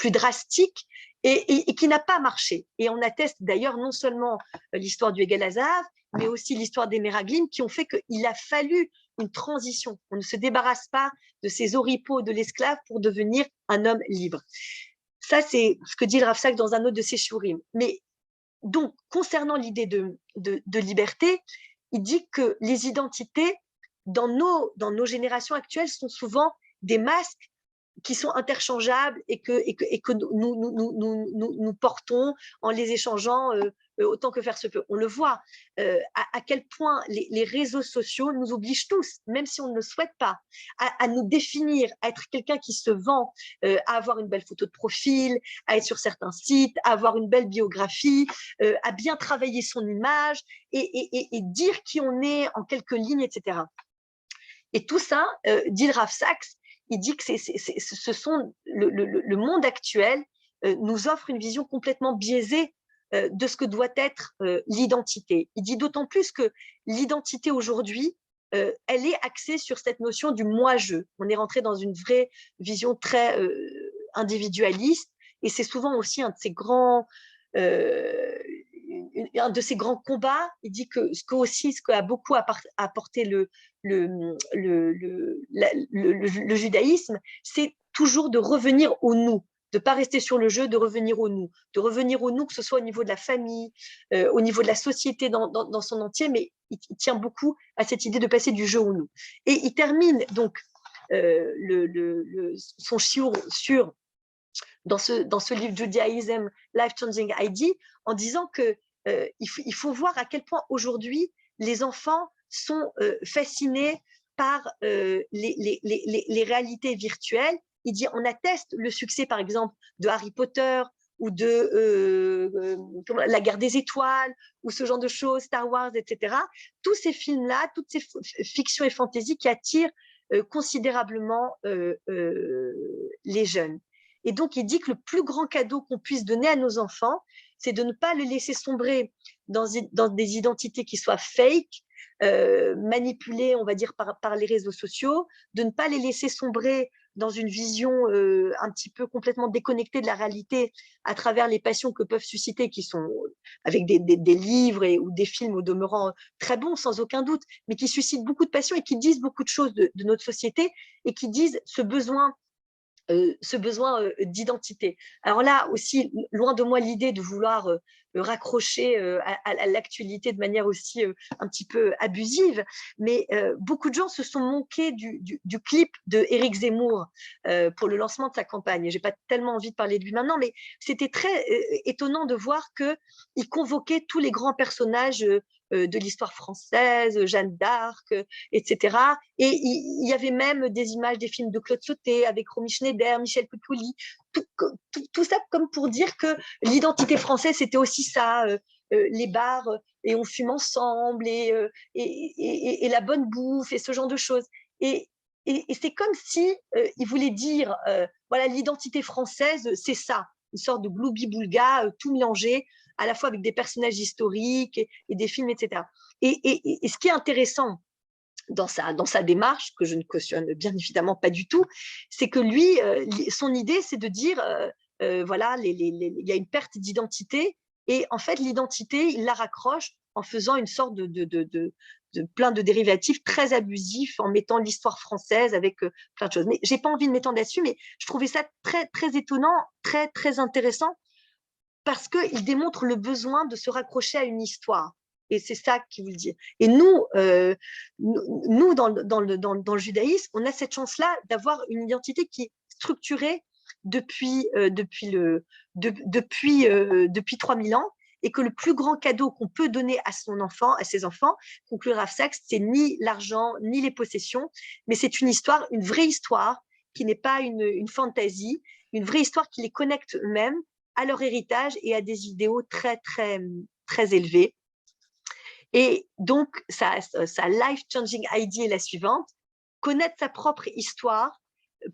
drastique et qui n'a pas marché. Et on atteste d'ailleurs non seulement l'histoire du Egel Hazahav, mais aussi l'histoire des Meraglim, qui ont fait qu'il a fallu une transition. On ne se débarrasse pas de ces oripeaux de l'esclave pour devenir un homme libre. Ça, c'est ce que dit le Rav Saks dans un autre de ses shurim. Mais donc, concernant l'idée de liberté, il dit que les identités dans nos générations actuelles sont souvent des masques qui sont interchangeables et que nous portons en les échangeant autant que faire se peut. On le voit à quel point les réseaux sociaux nous obligent tous, même si on ne le souhaite pas, à nous définir, à être quelqu'un qui se vend, à avoir une belle photo de profil, à être sur certains sites, à avoir une belle biographie, à bien travailler son image et dire qui on est en quelques lignes, etc. Et tout ça, dit le Rav Saks, il dit que le monde actuel nous offre une vision complètement biaisée de ce que doit être l'identité. Il dit d'autant plus que l'identité aujourd'hui, elle est axée sur cette notion du moi-je. On est rentré dans une vraie vision très individualiste, et c'est souvent aussi un de ces grands, un de ses grands combats, il dit que ce qu'a beaucoup apporté le judaïsme, c'est toujours de revenir au nous, de ne pas rester sur le jeu, de revenir au nous, que ce soit au niveau de la famille, au niveau de la société dans son entier, mais il tient beaucoup à cette idée de passer du jeu au nous. Et il termine donc son shiur dans ce livre Judaism, Life Changing ID, en disant que il faut voir à quel point aujourd'hui les enfants sont fascinés par les réalités virtuelles. Il dit, on atteste le succès, par exemple, de Harry Potter ou de La Guerre des Étoiles, ou ce genre de choses, Star Wars, etc. Tous ces films-là, toutes ces fictions et fantaisies qui attirent considérablement les jeunes. Et donc, il dit que le plus grand cadeau qu'on puisse donner à nos enfants, c'est de ne pas les laisser sombrer dans des identités qui soient fake, manipulées, on va dire, par les réseaux sociaux, de ne pas les laisser sombrer dans une vision un petit peu complètement déconnectée de la réalité à travers les passions que peuvent susciter, qui sont avec des livres ou des films au demeurant très bons, sans aucun doute, mais qui suscitent beaucoup de passion et qui disent beaucoup de choses de notre société et qui disent ce besoin d'identité. Alors là aussi, loin de moi l'idée de vouloir raccrocher à l'actualité de manière aussi un petit peu abusive, mais beaucoup de gens se sont moqués du clip de Éric Zemmour pour le lancement de sa campagne. Je n'ai pas tellement envie de parler de lui maintenant, mais c'était très étonnant de voir qu'il convoquait tous les grands personnages de l'histoire française, Jeanne d'Arc, etc. Et il y avait même des images des films de Claude Sauté avec Romy Schneider, Michel Piccoli, tout ça comme pour dire que l'identité française, c'était aussi ça, les bars, et on fume ensemble, et la bonne bouffe, et ce genre de choses. Et c'est comme si il voulait dire, voilà, l'identité française, c'est ça, une sorte de gloubi-boulga, tout mélangé, à la fois avec des personnages historiques et des films, etc. Et ce qui est intéressant dans sa démarche, que je ne cautionne bien évidemment pas du tout, c'est que lui, son idée, c'est de dire, voilà, il y a une perte d'identité, et en fait, l'identité, il la raccroche en faisant une sorte de plein de dérivatifs très abusifs, en mettant l'histoire française avec plein de choses. Mais j'ai pas envie de m'étendre là-dessus, mais je trouvais ça très, très étonnant, très, très intéressant, parce qu'il démontre le besoin de se raccrocher à une histoire. Et c'est ça qu'il veut dire. Et nous, dans le judaïsme, on a cette chance-là d'avoir une identité qui est structurée depuis 3000 ans, et que le plus grand cadeau qu'on peut donner à ses enfants, conclut Rav Sachs, c'est ni l'argent, ni les possessions, mais c'est une histoire, une vraie histoire, qui n'est pas une fantaisie, une vraie histoire qui les connecte eux-mêmes à leur héritage et à des idéaux très, très, très élevés. Et donc, sa life-changing idea est la suivante: connaître sa propre histoire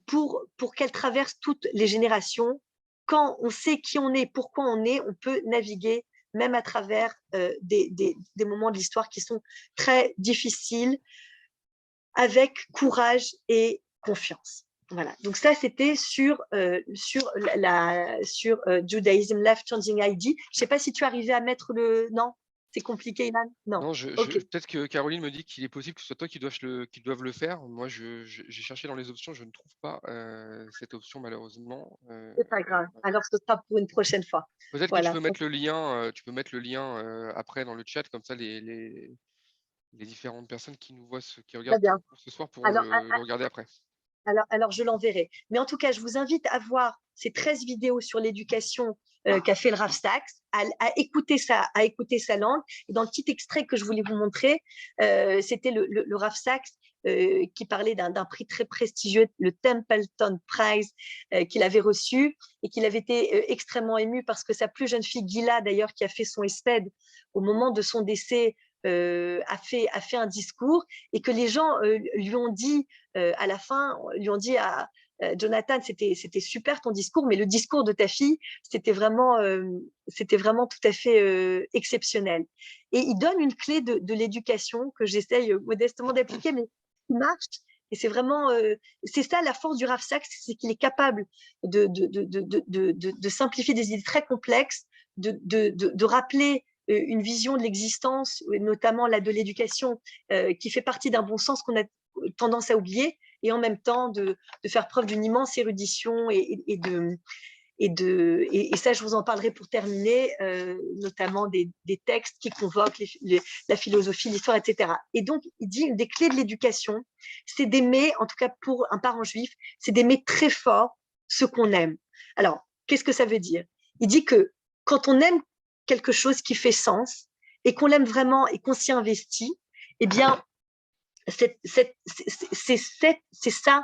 pour qu'elle traverse toutes les générations. Quand on sait qui on est, pourquoi on est, on peut naviguer même à travers des moments de l'histoire qui sont très difficiles, avec courage et confiance. Voilà. Donc ça, c'était sur Judaism Life Changing ID. Je ne sais pas si tu arrivais à mettre le... Non, c'est compliqué, Iman. Non. Non, Ok. peut-être que Caroline me dit qu'il est possible que ce soit toi qui doive le faire. Moi, j'ai cherché dans les options, je ne trouve pas cette option malheureusement. C'est pas grave. Alors, ce sera pour une prochaine fois. Peut-être que tu Voilà. peux mettre le lien, après dans le chat, comme ça les différentes personnes qui nous voient, qui Très regardent bien. ce soir pourront Alors, le regarder après. Alors, je l'enverrai. Mais en tout cas, je vous invite à voir ces 13 vidéos sur l'éducation qu'a fait le Rav Sachs, à écouter sa langue. Et dans le petit extrait que je voulais vous montrer, c'était le Rav Sachs qui parlait d'un prix très prestigieux, le Templeton Prize, qu'il avait reçu, et qu'il avait été extrêmement ému parce que sa plus jeune fille, Gila, d'ailleurs, qui a fait son ESPED au moment de son décès, a fait un discours, et que les gens lui ont dit à la fin, lui ont dit à Jonathan, c'était super ton discours, mais le discours de ta fille, c'était vraiment tout à fait exceptionnel. Et il donne une clé de l'éducation que j'essaye modestement d'appliquer, mais qui marche. Et c'est vraiment, c'est ça la force du Rav Sachs, c'est qu'il est capable de simplifier des idées très complexes, de rappeler une vision de l'existence, notamment là de l'éducation, qui fait partie d'un bon sens qu'on a tendance à oublier, et en même temps de faire preuve d'une immense érudition et ça, je vous en parlerai pour terminer, notamment des textes qui convoquent la philosophie, l'histoire, etc. Et donc, il dit une des clés de l'éducation, c'est d'aimer, en tout cas pour un parent juif, c'est d'aimer très fort ce qu'on aime. Alors, qu'est-ce que ça veut dire? Il dit que quand on aime quelque chose qui fait sens et qu'on l'aime vraiment et qu'on s'y investit, eh bien, c'est ça,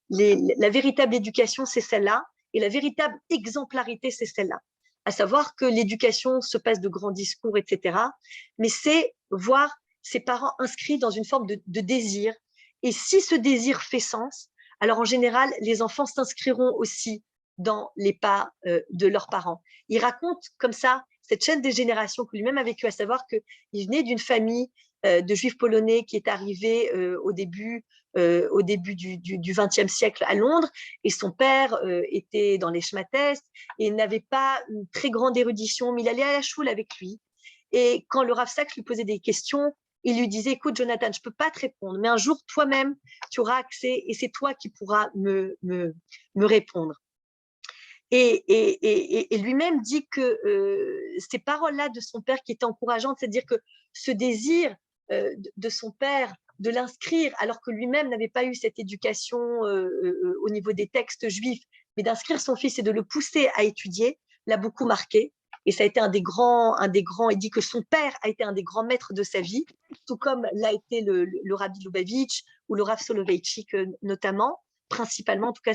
la véritable éducation, c'est celle-là. Et la véritable exemplarité, c'est celle-là. À savoir que l'éducation se passe de grands discours, etc. Mais c'est voir ses parents inscrits dans une forme de désir. Et si ce désir fait sens, alors en général, les enfants s'inscriront aussi dans les pas de leurs parents. Il raconte comme ça cette chaîne des générations que lui-même a vécu, à savoir qu'il venait d'une famille de juifs polonais qui est arrivée au début du XXe siècle à Londres, et son père était dans les schmattestes et n'avait pas une très grande érudition, mais il allait à la choule avec lui. Et quand le Rav Sachs lui posait des questions, il lui disait, écoute Jonathan, je ne peux pas te répondre, mais un jour toi-même, tu auras accès et c'est toi qui pourras me répondre. Et lui-même dit que ces paroles-là de son père qui étaient encourageantes, c'est-à-dire que ce désir de son père de l'inscrire, alors que lui-même n'avait pas eu cette éducation au niveau des textes juifs, mais d'inscrire son fils et de le pousser à étudier, l'a beaucoup marqué. Et ça a été un des grands, il dit que son père a été un des grands maîtres de sa vie, tout comme l'a été le Rabbi Lubavitch ou le Rav Soloveitchik notamment, principalement, en tout cas,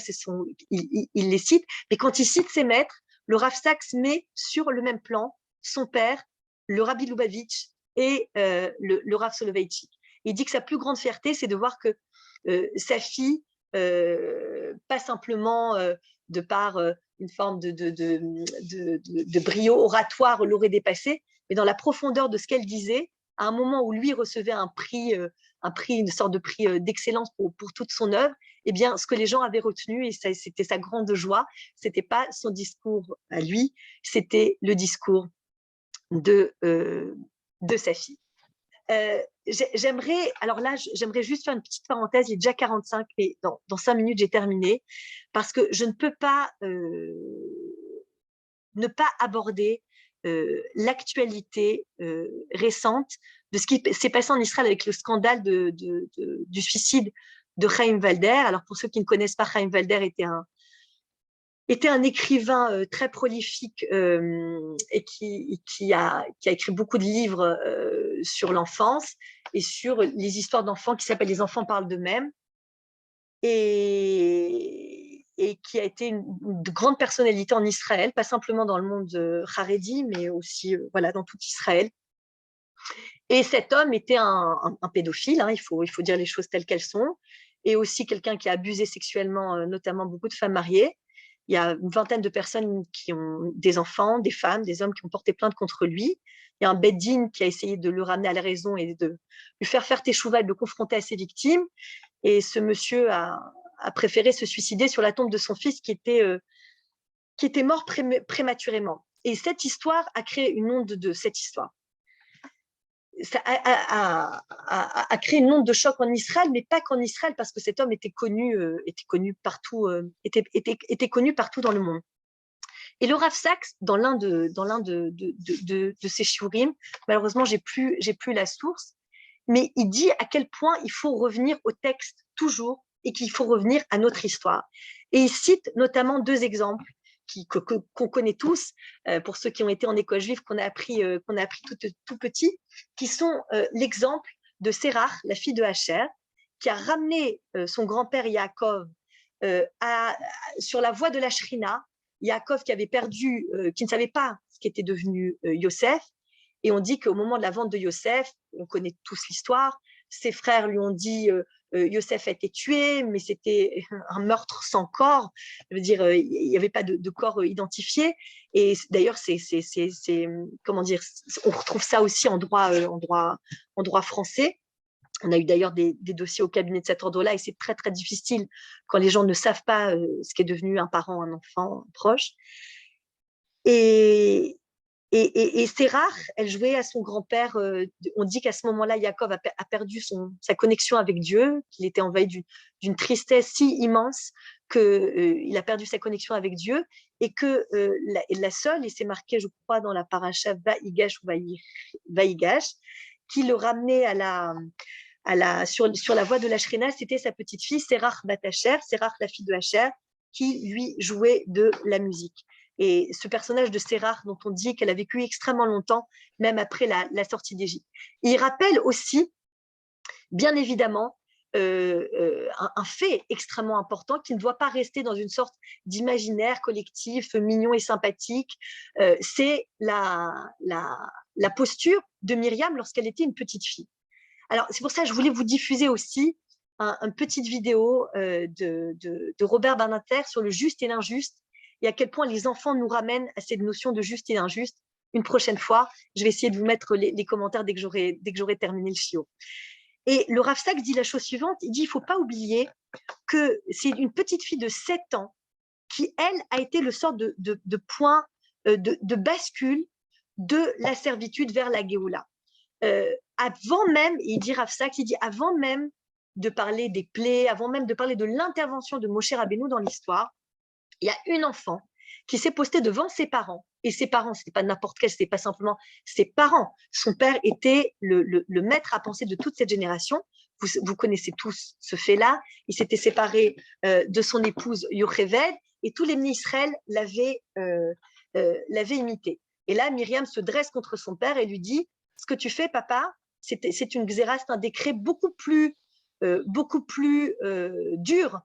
il les cite. Mais quand il cite ses maîtres, le Rav Sachs met sur le même plan son père, le Rabbi Lubavitch et le Rav Soloveitchik. Il dit que sa plus grande fierté, c'est de voir que sa fille, pas simplement de par une forme de brio oratoire l'aurait dépassé, mais dans la profondeur de ce qu'elle disait, à un moment où lui recevait un prix, une sorte de prix d'excellence pour toute son œuvre, eh bien, ce que les gens avaient retenu, et c'était sa grande joie, c'était pas son discours à lui, c'était le discours de sa fille. J'aimerais juste faire une petite parenthèse, il est déjà 45, mais dans 5 minutes, j'ai terminé, parce que je ne peux pas ne pas aborder l'actualité récente de ce qui s'est passé en Israël avec le scandale du suicide de Chaim Walder. Alors, pour ceux qui ne connaissent pas, Chaim Walder était un écrivain très prolifique et qui a écrit beaucoup de livres sur l'enfance et sur les histoires d'enfants qui s'appellent « Les enfants parlent d'eux-mêmes » et qui a été une grande personnalité en Israël, pas simplement dans le monde Haredi, mais aussi voilà, dans tout Israël. Et cet homme était un pédophile, hein, il faut dire les choses telles qu'elles sont, et aussi quelqu'un qui a abusé sexuellement, notamment beaucoup de femmes mariées. Il y a une vingtaine de personnes qui ont des enfants, des femmes, des hommes qui ont porté plainte contre lui. Il y a un Beddin qui a essayé de le ramener à la raison et de lui faire teshuva et de le confronter à ses victimes. Et ce monsieur a préféré se suicider sur la tombe de son fils qui était mort prématurément. Et cette histoire a créé une onde de cette histoire. Ça a créé une onde de choc en Israël, mais pas qu'en Israël, parce que cet homme était connu partout, était connu partout dans le monde. Et le Rav Sachs, dans l'un de ses shiurim, malheureusement, j'ai plus la source, mais il dit à quel point il faut revenir au texte toujours et qu'il faut revenir à notre histoire. Et il cite notamment 2 exemples qu'on connaît tous, pour ceux qui ont été en école juive, qu'on a appris tout petit, qui sont l'exemple de Sérach, la fille de Hacher, qui a ramené son grand-père Yaakov sur la voie de la Shrina. Yaakov qui avait perdu, qui ne savait pas ce qu'était devenu Yosef, et on dit qu'au moment de la vente de Yosef, on connaît tous l'histoire, ses frères lui ont dit Yosef a été tué, mais c'était un meurtre sans corps. Je veux dire, il n'y avait pas de corps identifié. Et d'ailleurs, comment dire, on retrouve ça aussi en droit français. On a eu d'ailleurs des dossiers au cabinet de cet ordre-là, et c'est très, très difficile quand les gens ne savent pas ce qu'est devenu un parent, un enfant, un proche. Et Et Sérach, elle jouait à son grand-père. On dit qu'à ce moment-là, Yaakov a perdu sa connexion avec Dieu, qu'il était envahi d'une tristesse si immense qu'il a perdu sa connexion avec Dieu, et que la seule, et c'est marqué, je crois, dans la paracha Vaïgash ou Vaïgash, qui le ramenait sur la voie de la Shrina, c'était sa petite fille, Sérach bat Hacher, Sérach la fille de Hacher, qui lui jouait de la musique. Et ce personnage de Sérach, dont on dit qu'elle a vécu extrêmement longtemps, même après la sortie d'Égypte. Il rappelle aussi, bien évidemment, un fait extrêmement important qui ne doit pas rester dans une sorte d'imaginaire collectif, mignon et sympathique. C'est la posture de Myriam lorsqu'elle était une petite fille. Alors, c'est pour ça que je voulais vous diffuser aussi une petite vidéo de Robert Badinter sur le juste et l'injuste, et à quel point les enfants nous ramènent à cette notion de juste et d'injuste. Une prochaine fois, je vais essayer de vous mettre les commentaires dès que j'aurai terminé le shiur. Et le Rav Saks dit la chose suivante, il dit il ne faut pas oublier que c'est une petite fille de 7 ans qui, elle, a été le sort de point de bascule de la servitude vers la Géoula. Avant même, il dit Rav Saks, il dit avant même de parler des plaies, avant même de parler de l'intervention de Moshe Rabbeinu dans l'histoire, il y a une enfant qui s'est postée devant ses parents. Et ses parents, ce n'était pas n'importe quel, ce n'était pas simplement ses parents. Son père était le maître à penser de toute cette génération. Vous connaissez tous ce fait-là. Il s'était séparé de son épouse Yocheved et tous les Israël l'avaient imité. Et là, Myriam se dresse contre son père et lui dit « Ce que tu fais, papa, c'est une xéra, c'est un décret beaucoup plus dur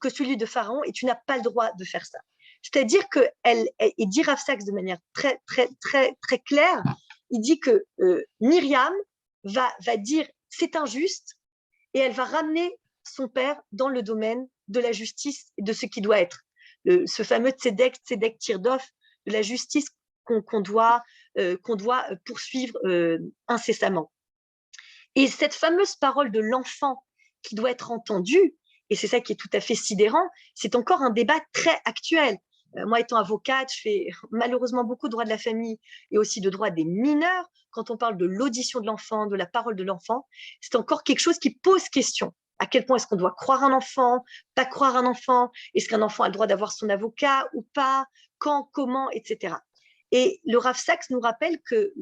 que celui de Pharaon et tu n'as pas le droit de faire ça. » C'est-à-dire et dit Rav Saks de manière très, très, très, très claire, il dit que Myriam va dire c'est injuste et elle va ramener son père dans le domaine de la justice et de ce qui doit être. Ce fameux tzedek tirdof, de la justice qu'on doit poursuivre incessamment. Et cette fameuse parole de l'enfant qui doit être entendue, et c'est ça qui est tout à fait sidérant, c'est encore un débat très actuel. Moi, étant avocate, je fais malheureusement beaucoup de droit de la famille et aussi de droit des mineurs. Quand on parle de l'audition de l'enfant, de la parole de l'enfant, c'est encore quelque chose qui pose question. À quel point est-ce qu'on doit croire un enfant, pas croire un enfant? Est-ce qu'un enfant a le droit d'avoir son avocat ou pas? Quand, comment, etc. Et le Rav Saks nous rappelle que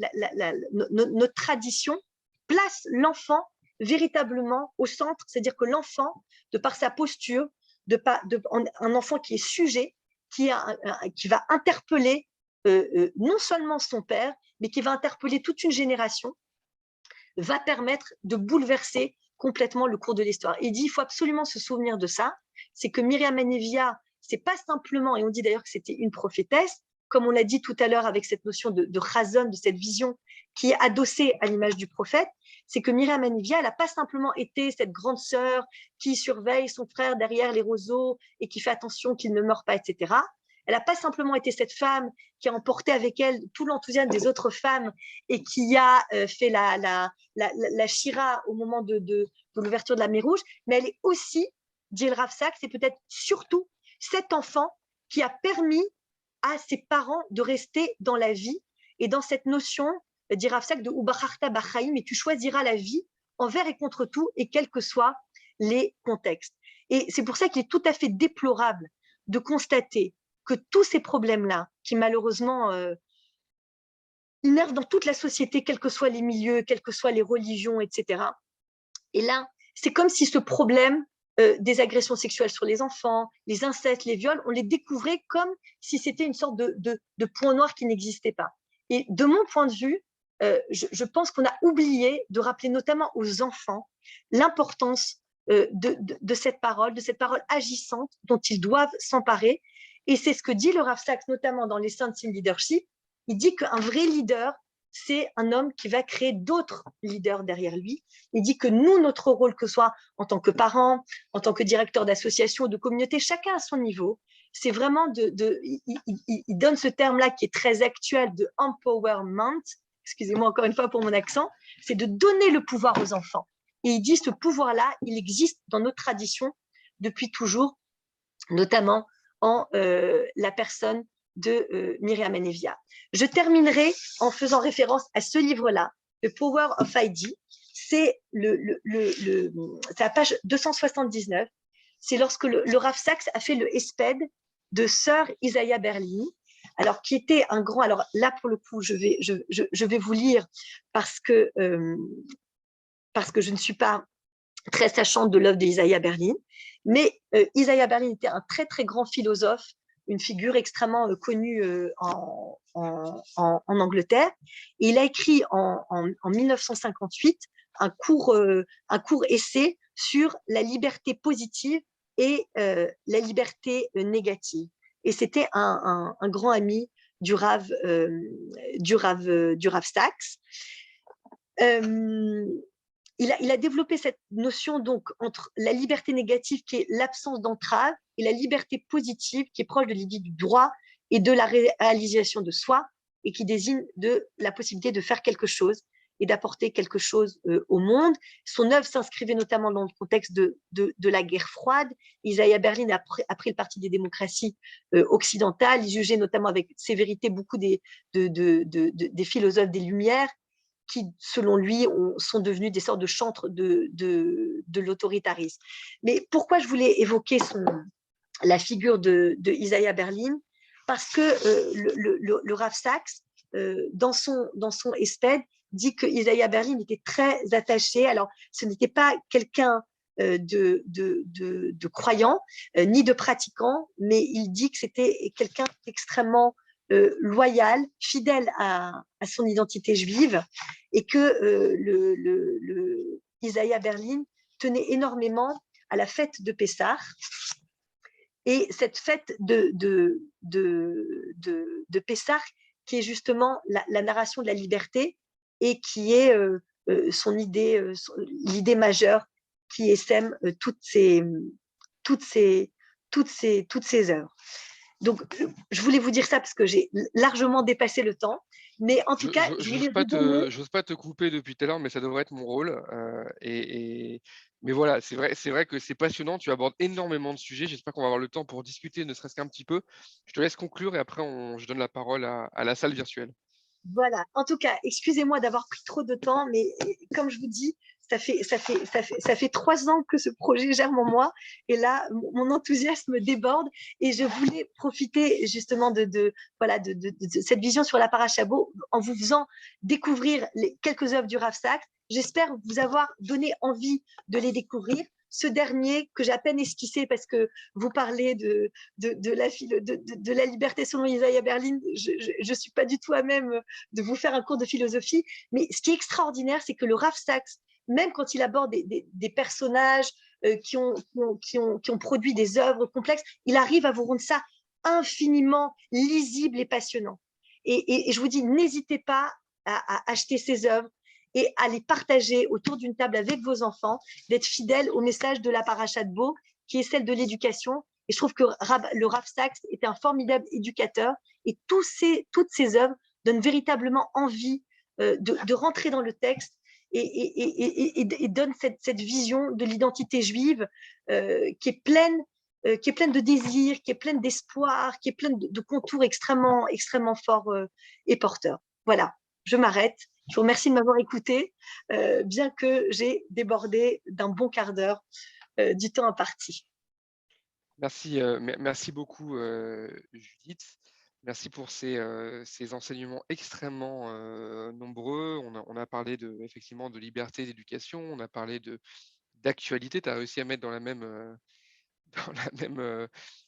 notre tradition place l'enfant véritablement au centre, c'est-à-dire que l'enfant, de par sa posture, un enfant qui est sujet, qui va interpeller non seulement son père, mais qui va interpeller toute une génération, va permettre de bouleverser complètement le cours de l'histoire. Il dit, il faut absolument se souvenir de ça, c'est que Myriam Hanevia, c'est pas simplement, et on dit d'ailleurs que c'était une prophétesse, comme on l'a dit tout à l'heure avec cette notion de chazon, de cette vision qui est adossée à l'image du prophète, c'est que Myriam Hanevia, elle n'a pas simplement été cette grande sœur qui surveille son frère derrière les roseaux et qui fait attention qu'il ne meure pas, etc. Elle n'a pas simplement été cette femme qui a emporté avec elle tout l'enthousiasme des autres femmes et qui a fait la shira au moment de l'ouverture de la mer Rouge, mais elle est aussi, dit le Rav Saks, c'est peut-être surtout cet enfant qui a permis à ses parents de rester dans la vie et dans cette notion, dit Rav Saks, de Ubacharta Bachaim, et tu choisiras la vie envers et contre tout et quels que soient les contextes. Et c'est pour ça qu'il est tout à fait déplorable de constater que tous ces problèmes-là, qui malheureusement innervent dans toute la société, quels que soient les milieux, quelles que soient les religions, etc. Et là, c'est comme si ce problème des agressions sexuelles sur les enfants, les incestes, les viols, on les découvrait comme si c'était une sorte de point noir qui n'existait pas. Et de mon point de vue, je pense qu'on a oublié de rappeler notamment aux enfants l'importance de cette parole agissante dont ils doivent s'emparer. Et c'est ce que dit le Rav Saks, notamment dans les Saints in Leadership. Il dit qu'un vrai leader, c'est un homme qui va créer d'autres leaders derrière lui. Il dit que nous, notre rôle, que ce soit en tant que parents, en tant que directeur d'association, de communauté, chacun à son niveau, c'est vraiment il donne ce terme-là qui est très actuel de empowerment, excusez-moi encore une fois pour mon accent, c'est de donner le pouvoir aux enfants. Et il dit ce pouvoir-là, il existe dans notre tradition depuis toujours, notamment en la personne de Myriam Anevia. Je terminerai en faisant référence à ce livre-là, The Power of ID. C'est la page 279. C'est lorsque le Rav Sachs a fait le Hesped de Sir Isaiah Berlin, alors qui était un grand. Alors là, pour le coup, je vais vous lire parce que je ne suis pas très sachante de l'œuvre d'Isaiah Berlin, mais Isaiah Berlin était un très très grand philosophe, une figure extrêmement connue en Angleterre. Et il a écrit en 1958 un court essai sur la liberté positive et la liberté négative. Et c'était un grand ami du Rav Sachs. Il a développé cette notion donc entre la liberté négative qui est l'absence d'entrave et la liberté positive qui est proche de l'idée du droit et de la réalisation de soi et qui désigne de la possibilité de faire quelque chose et d'apporter quelque chose au monde. Son œuvre s'inscrivait notamment dans le contexte de la guerre froide. Isaiah Berlin a pris le parti des démocraties occidentales. Il jugeait notamment avec sévérité beaucoup des philosophes des Lumières qui, selon lui, sont devenus des sortes de chantres de l'autoritarisme. Mais pourquoi je voulais évoquer la figure de Isaiah Berlin? Parce que le Rav Sachs, dans son Hesped, dit que Isaiah Berlin était très attaché. Alors, ce n'était pas quelqu'un de croyant, ni de pratiquant, mais il dit que c'était quelqu'un d'extrêmement loyal, fidèle à son identité juive, et que Isaiah Berlin tenait énormément à la fête de Pessah. Et cette fête de Pessah, qui est justement la narration de la liberté et qui est l'idée majeure qui essaime toutes ces œuvres. Donc, je voulais vous dire ça parce que j'ai largement dépassé le temps. Mais en tout cas, je voulais vous donner... J'ose pas te couper depuis tout à l'heure, mais ça devrait être mon rôle. Mais voilà, c'est vrai que c'est passionnant. Tu abordes énormément de sujets. J'espère qu'on va avoir le temps pour discuter, ne serait-ce qu'un petit peu. Je te laisse conclure et après, je donne la parole à la salle virtuelle. Voilà. En tout cas, excusez-moi d'avoir pris trop de temps, mais comme je vous dis, ça fait 3 ans que ce projet germe en moi. Et là, mon enthousiasme déborde. Et je voulais profiter justement de cette vision sur la Parachabot en vous faisant découvrir quelques œuvres du Rav Sachs. J'espère vous avoir donné envie de les découvrir. Ce dernier que j'ai à peine esquissé parce que vous parlez de la liberté selon Isaiah Berlin, je ne suis pas du tout à même de vous faire un cours de philosophie. Mais ce qui est extraordinaire, c'est que le Rav Sachs, même quand il aborde des personnages qui ont produit des œuvres complexes, il arrive à vous rendre ça infiniment lisible et passionnant. Et je vous dis, n'hésitez pas à acheter ces œuvres et à les partager autour d'une table avec vos enfants, d'être fidèles au message de la Parashat Bo, qui est celle de l'éducation. Et je trouve que le Rav Sachs est un formidable éducateur et toutes ces œuvres donnent véritablement envie de rentrer dans le texte et donne cette vision de l'identité juive qui est pleine de désirs, qui est pleine d'espoir, qui est pleine de contours extrêmement, extrêmement forts et porteurs. Voilà, je m'arrête. Je vous remercie de m'avoir écouté, bien que j'ai débordé d'un bon quart d'heure du temps imparti. Merci beaucoup, Judith. Merci pour ces enseignements extrêmement nombreux. On a parlé effectivement de liberté d'éducation, on a parlé d'actualité. Tu as réussi à mettre dans la même,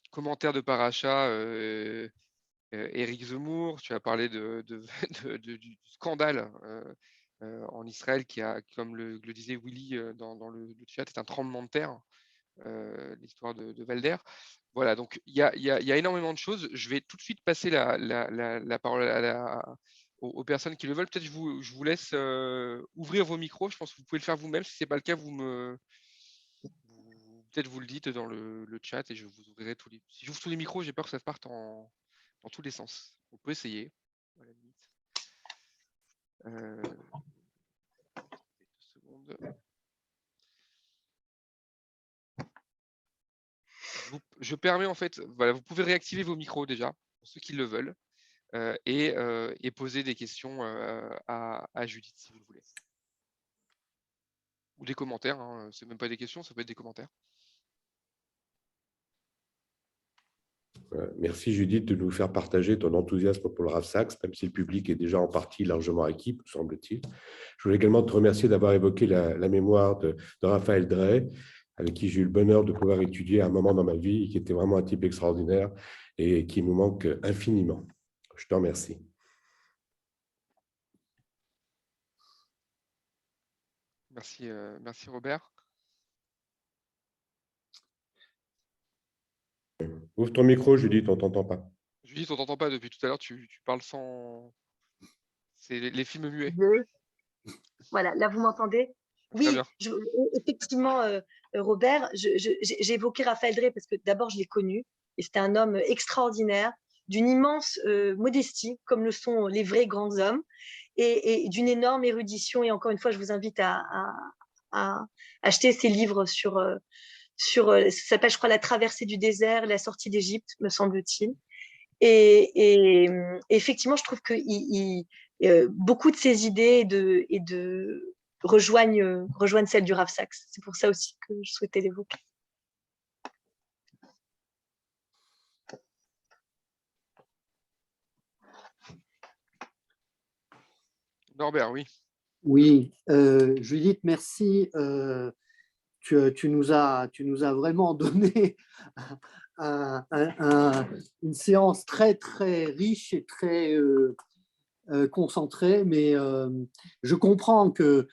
commentaire de Paracha Éric Zemmour. Tu as parlé du scandale en Israël qui a, comme le disait Willy dans le chat, est un tremblement de terre. L'histoire de Valder. Voilà, donc il y a énormément de choses. Je vais tout de suite passer la parole aux personnes qui le veulent. Peut-être je vous laisse ouvrir vos micros. Je pense que vous pouvez le faire vous-même. Si ce n'est pas le cas, peut-être vous le dites dans le chat et je vous ouvrirai tous les. Si j'ouvre tous les micros, j'ai peur que ça parte dans tous les sens. On peut essayer. À la limite. 2 secondes. Je permets en fait, voilà, vous pouvez réactiver vos micros déjà. pour ceux qui le veulent, et poser des questions à Judith, si vous le voulez. Ou des commentaires, hein, c'est même pas des questions, ça peut être des commentaires. Merci Judith de nous faire partager ton enthousiasme pour le Rav Saks, même si le public est déjà en partie largement acquis, me semble-t-il. Je voulais également te remercier d'avoir évoqué la mémoire de Raphaël Drey, avec qui j'ai eu le bonheur de pouvoir étudier à un moment dans ma vie, qui était vraiment un type extraordinaire et qui nous manque infiniment. Je te remercie. Merci Robert. Ouvre ton micro, Judith, on ne t'entend pas. Judith, on t'entend pas depuis tout à l'heure, tu parles sans... C'est les films muets. Voilà, là, vous m'entendez? Oui, effectivement, Robert, j'ai évoqué Raphaël Drey parce que d'abord, je l'ai connu et c'était un homme extraordinaire, d'une immense modestie, comme le sont les vrais grands hommes, et d'une énorme érudition. Et encore une fois, je vous invite à acheter ses livres ça s'appelle, je crois, La traversée du désert, la sortie d'Égypte, me semble-t-il. Et effectivement, je trouve que beaucoup de ces idées rejoignent celles du Rav Saks. C'est pour ça aussi que je souhaitais l'évoquer. Norbert, oui. Oui, Judith, merci. Tu nous as vraiment donné une séance très, très riche et très concentrée, mais je comprends qu'il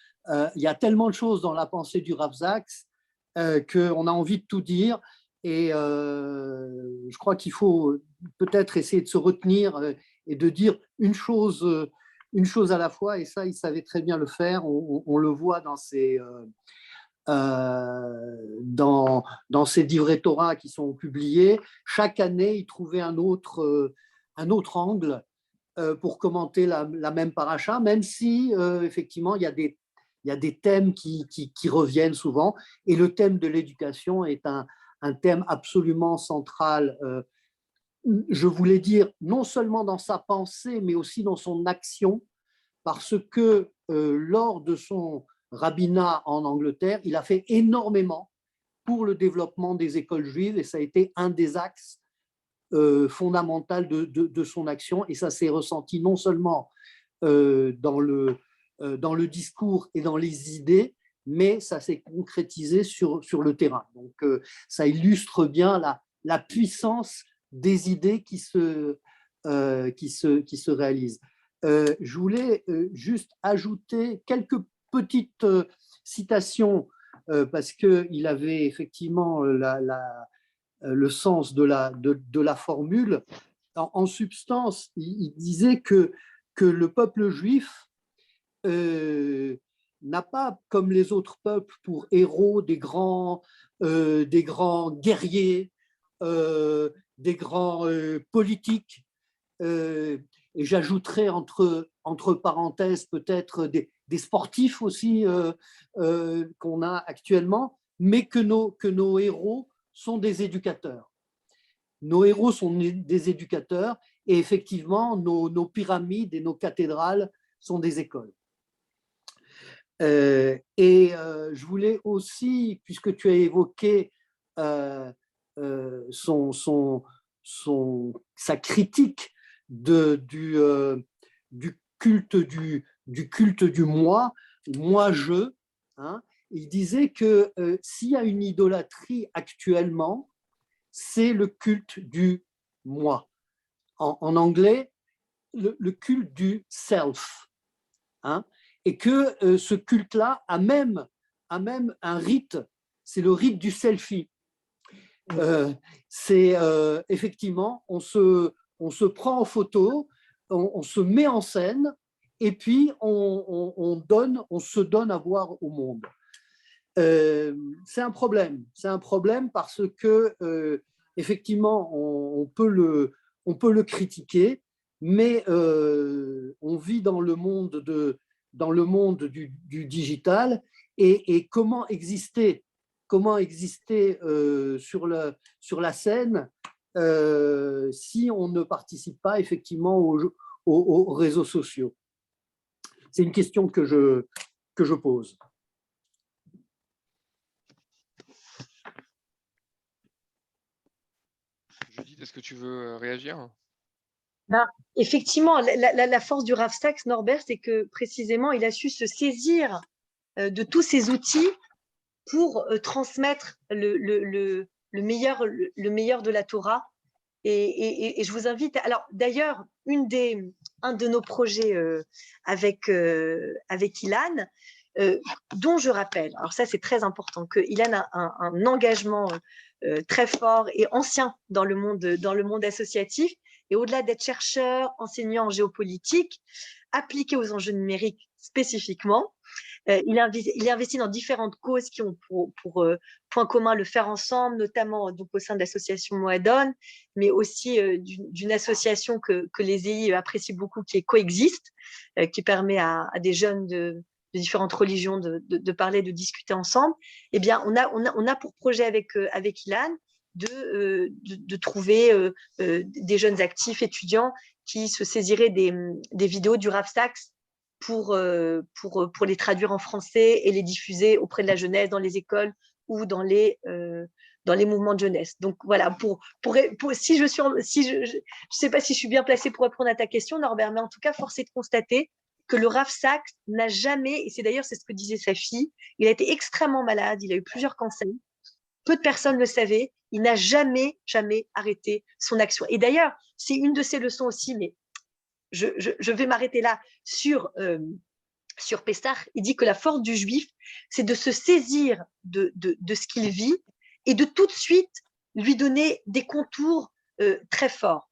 y a tellement de choses dans la pensée du Rav Saks qu'on a envie de tout dire, et je crois qu'il faut peut-être essayer de se retenir et de dire une chose à la fois, et ça, il savait très bien le faire. On le voit dans ses divrei Torah qui sont publiés. Chaque année, il trouvait un autre angle pour commenter la même paracha, même si effectivement il y a des thèmes qui reviennent souvent, et le thème de l'éducation est un thème absolument central, je voulais dire, non seulement dans sa pensée, mais aussi dans son action, parce que lors de son rabbinat en Angleterre, il a fait énormément pour le développement des écoles juives, et ça a été un des axes fondamentaux de son action, et ça s'est ressenti non seulement dans le discours et dans les idées, mais ça s'est concrétisé sur le terrain. Donc ça illustre bien la puissance des idées qui se réalisent. Je voulais juste ajouter quelques petites citations parce qu'il avait effectivement le sens de la formule. En substance, il disait que le peuple juif n'a pas, comme les autres peuples, pour héros des grands guerriers, des grands politiques, et j'ajouterais entre parenthèses peut-être des sportifs aussi qu'on a actuellement, mais que nos héros sont des éducateurs. Nos héros sont des éducateurs, et effectivement, nos pyramides et nos cathédrales sont des écoles. Je voulais aussi, puisque tu as évoqué sa critique du culte du moi-je, hein, il disait que s'il y a une idolâtrie actuellement, c'est le culte du moi. En anglais, le culte du self, hein, et que ce culte-là a même un rite, c'est le rite du selfie. C'est effectivement, on se prend en photo, on se met en scène, et puis on se donne à voir au monde. C'est un problème parce que effectivement on peut le critiquer, mais on vit dans le monde du digital, et comment exister sur la scène si on ne participe pas effectivement aux réseaux sociaux? C'est une question que je pose. Judith, est-ce que tu veux réagir? Ben, effectivement, la force du Rav Sachs, Norbert, c'est que précisément, il a su se saisir de tous ces outils pour transmettre le meilleur de la Torah. Et je vous invite. Alors, d'ailleurs, un de nos projets avec Ilan, dont je rappelle, alors ça c'est très important, que Ilan a un engagement très fort et ancien dans le monde associatif, et au-delà d'être chercheur, enseignant en géopolitique, appliqué aux enjeux numériques spécifiquement, il est investi dans différentes causes qui ont pour point commun le faire ensemble, notamment donc, au sein de l'association Moadon, mais aussi d'une association que les EI apprécient beaucoup, qui est Coexiste, qui permet à des jeunes de différentes religions de parler, de discuter ensemble. Eh bien, on a pour projet avec Ilan de trouver des jeunes actifs étudiants qui se saisiraient des vidéos du Rav Sachs pour les traduire en français et les diffuser auprès de la jeunesse dans les écoles ou dans les mouvements de jeunesse. Donc voilà, si je sais pas si je suis bien placée pour répondre à ta question, Norbert, mais en tout cas, force est de constater que le Rav Sachs n'a jamais, et c'est d'ailleurs c'est ce que disait sa fille, il a été extrêmement malade, il a eu plusieurs cancers, peu de personnes le savaient, il n'a jamais arrêté son action. Et d'ailleurs, c'est une de ses leçons aussi, mais je vais m'arrêter là sur Pessah. Il dit que la force du juif, c'est de se saisir de ce qu'il vit et de tout de suite lui donner des contours très forts.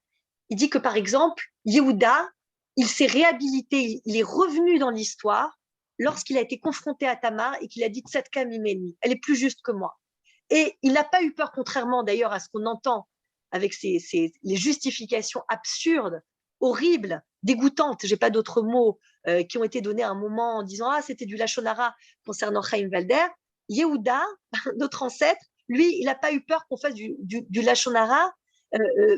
Il dit que par exemple, Yehuda, il s'est réhabilité, il est revenu dans l'histoire lorsqu'il a été confronté à Tamar et qu'il a dit Tzadka mimeni, elle est plus juste que moi. Et il n'a pas eu peur, contrairement d'ailleurs à ce qu'on entend avec les justifications absurdes, horribles, dégoûtantes, j'ai pas d'autres mots, qui ont été donnés à un moment en disant ah c'était du Lachon Hara concernant Chaim Walder. Yehuda, notre ancêtre, lui, il n'a pas eu peur qu'on fasse du Lachon Hara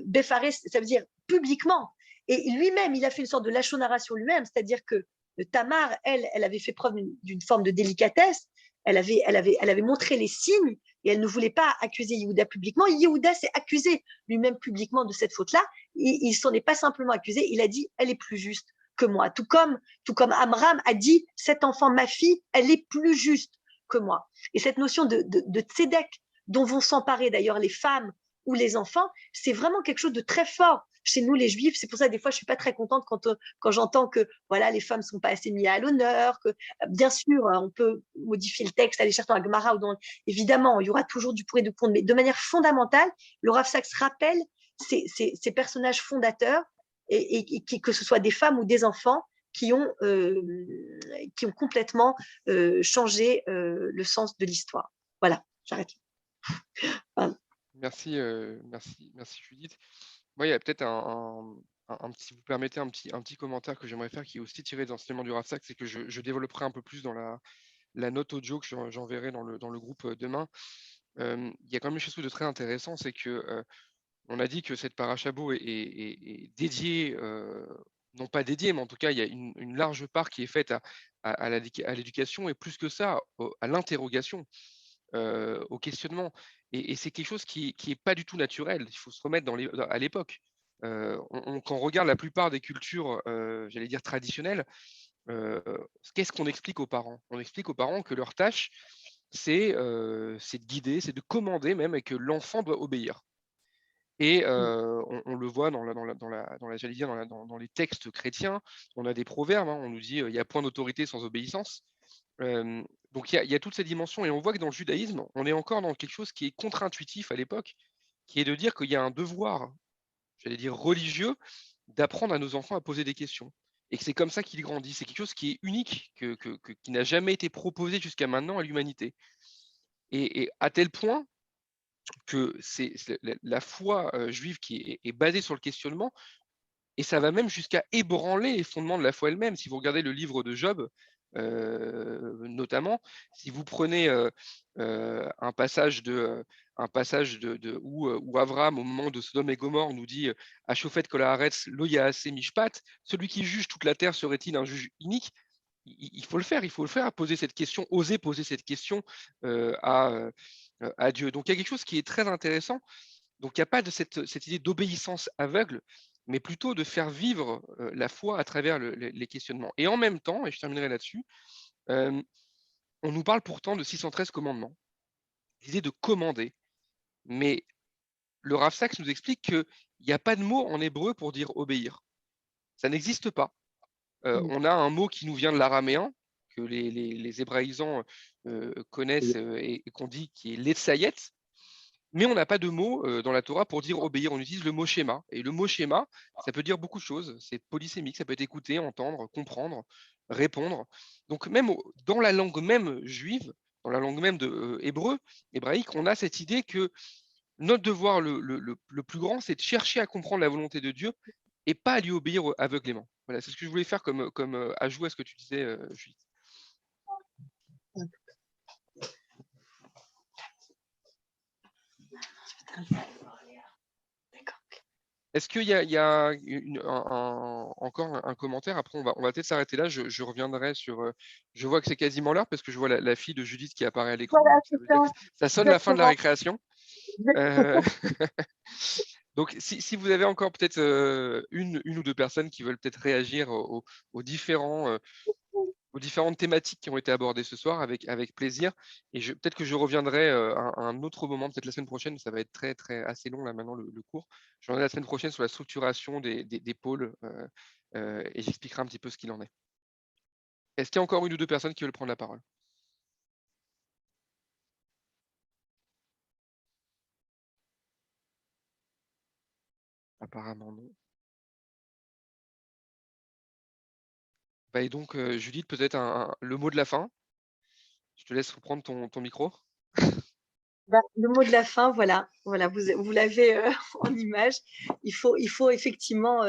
Befaré, ça veut dire publiquement. Et lui-même, il a fait une sorte de Lachon Hara sur lui-même, c'est-à-dire que Tamar, elle avait fait preuve d'une forme de délicatesse, elle avait montré les signes et elle ne voulait pas accuser Yehuda publiquement. Yehuda s'est accusé lui-même publiquement de cette faute-là. Il s'en est pas simplement accusé, il a dit elle est plus juste que moi. Tout comme Amram a dit cet enfant, ma fille, elle est plus juste que moi. Et cette notion de tzedek dont vont s'emparer d'ailleurs les femmes ou les enfants, c'est vraiment quelque chose de très fort chez nous les juifs. C'est pour ça que des fois je suis pas très contente quand j'entends que voilà les femmes sont pas assez mises à l'honneur, que bien sûr on peut modifier le texte, aller chercher dans la Gemara ou évidemment il y aura toujours du pour et du contre, mais de manière fondamentale, le Rav Sachs rappelle ces personnages fondateurs et que ce soit des femmes ou des enfants qui ont complètement changé le sens de l'histoire. Voilà, j'arrête. Voilà. Merci Judith. Moi, il y a peut-être si vous permettez un petit commentaire que j'aimerais faire qui est aussi tiré de l'enseignement du Rav Sachs, c'est que je développerai un peu plus dans la note audio que j'enverrai dans le groupe demain. Il y a quand même quelque chose de très intéressant, c'est que on a dit que cette parachabo est dédiée, non pas dédiée, mais en tout cas, il y a une large part qui est faite à l'éducation et plus que ça, à l'interrogation, au questionnement. Et c'est quelque chose qui n'est pas du tout naturel. Il faut se remettre à l'époque. Quand on regarde la plupart des cultures, j'allais dire traditionnelles, qu'est-ce qu'on explique aux parents? On explique aux parents que leur tâche, c'est de guider, c'est de commander même, et que l'enfant doit obéir. Et on le voit j'allais dire, dans les textes chrétiens, on a des proverbes, hein, on nous dit il y a point d'autorité sans obéissance. Donc il y a toutes ces dimensions, et on voit que dans le judaïsme, on est encore dans quelque chose qui est contre-intuitif à l'époque, qui est de dire qu'il y a un devoir, j'allais dire religieux, d'apprendre à nos enfants à poser des questions. Et que c'est comme ça qu'ils grandissent. C'est quelque chose qui est unique, qui n'a jamais été proposé jusqu'à maintenant à l'humanité. Et à tel point que c'est la foi juive qui est basée sur le questionnement, et ça va même jusqu'à ébranler les fondements de la foi elle-même. Si vous regardez le livre de Job, notamment. Si vous prenez un passage où Avram, au moment de Sodome et Gomorrhe, nous dit Ashofet kol haaretz lo yaaseh mishpat, celui qui juge toute la terre serait-il un juge inique? Il faut le faire, poser cette question, oser poser cette question à Dieu. Donc il y a quelque chose qui est très intéressant. Donc il n'y a pas de cette idée d'obéissance aveugle, mais plutôt de faire vivre la foi à travers les questionnements. Et en même temps, et je terminerai là-dessus, on nous parle pourtant de 613 commandements, l'idée de commander, mais le Rav Sachs nous explique qu'il n'y a pas de mot en hébreu pour dire obéir. Ça n'existe pas. On a un mot qui nous vient de l'araméen, que les hébraïsants connaissent et qu'on dit qui est l'etsayet, mais on n'a pas de mot dans la Torah pour dire obéir. On utilise le mot schéma. Et le mot schéma, ça peut dire beaucoup de choses. C'est polysémique, ça peut être écouter, entendre, comprendre, répondre. Donc même dans la langue même juive, dans la langue même de hébraïque, on a cette idée que notre devoir le plus grand, c'est de chercher à comprendre la volonté de Dieu et pas à lui obéir aveuglément. Voilà, c'est ce que je voulais faire comme ajout à ce que tu disais, Julie. Est-ce qu'il y a encore un commentaire? Après, on va peut-être s'arrêter là. Je reviendrai sur. Je vois que c'est quasiment l'heure parce que je vois la fille de Judith qui apparaît à l'écran. Voilà, Ça veut dire que ça sonne la fin de la récréation. Donc, si vous avez encore peut-être une ou deux personnes qui veulent peut-être réagir aux différentes thématiques qui ont été abordées ce soir, avec plaisir. Et peut-être que je reviendrai à un autre moment, peut-être la semaine prochaine. Ça va être assez long là maintenant le cours. Je reviendrai la semaine prochaine sur la structuration des pôles et j'expliquerai un petit peu ce qu'il en est. Est-ce qu'il y a encore une ou deux personnes qui veulent prendre la parole? Apparemment non. Et donc, Judith, peut-être le mot de la fin. Je te laisse reprendre ton micro. Le mot de la fin, voilà, vous l'avez en image. Il faut effectivement,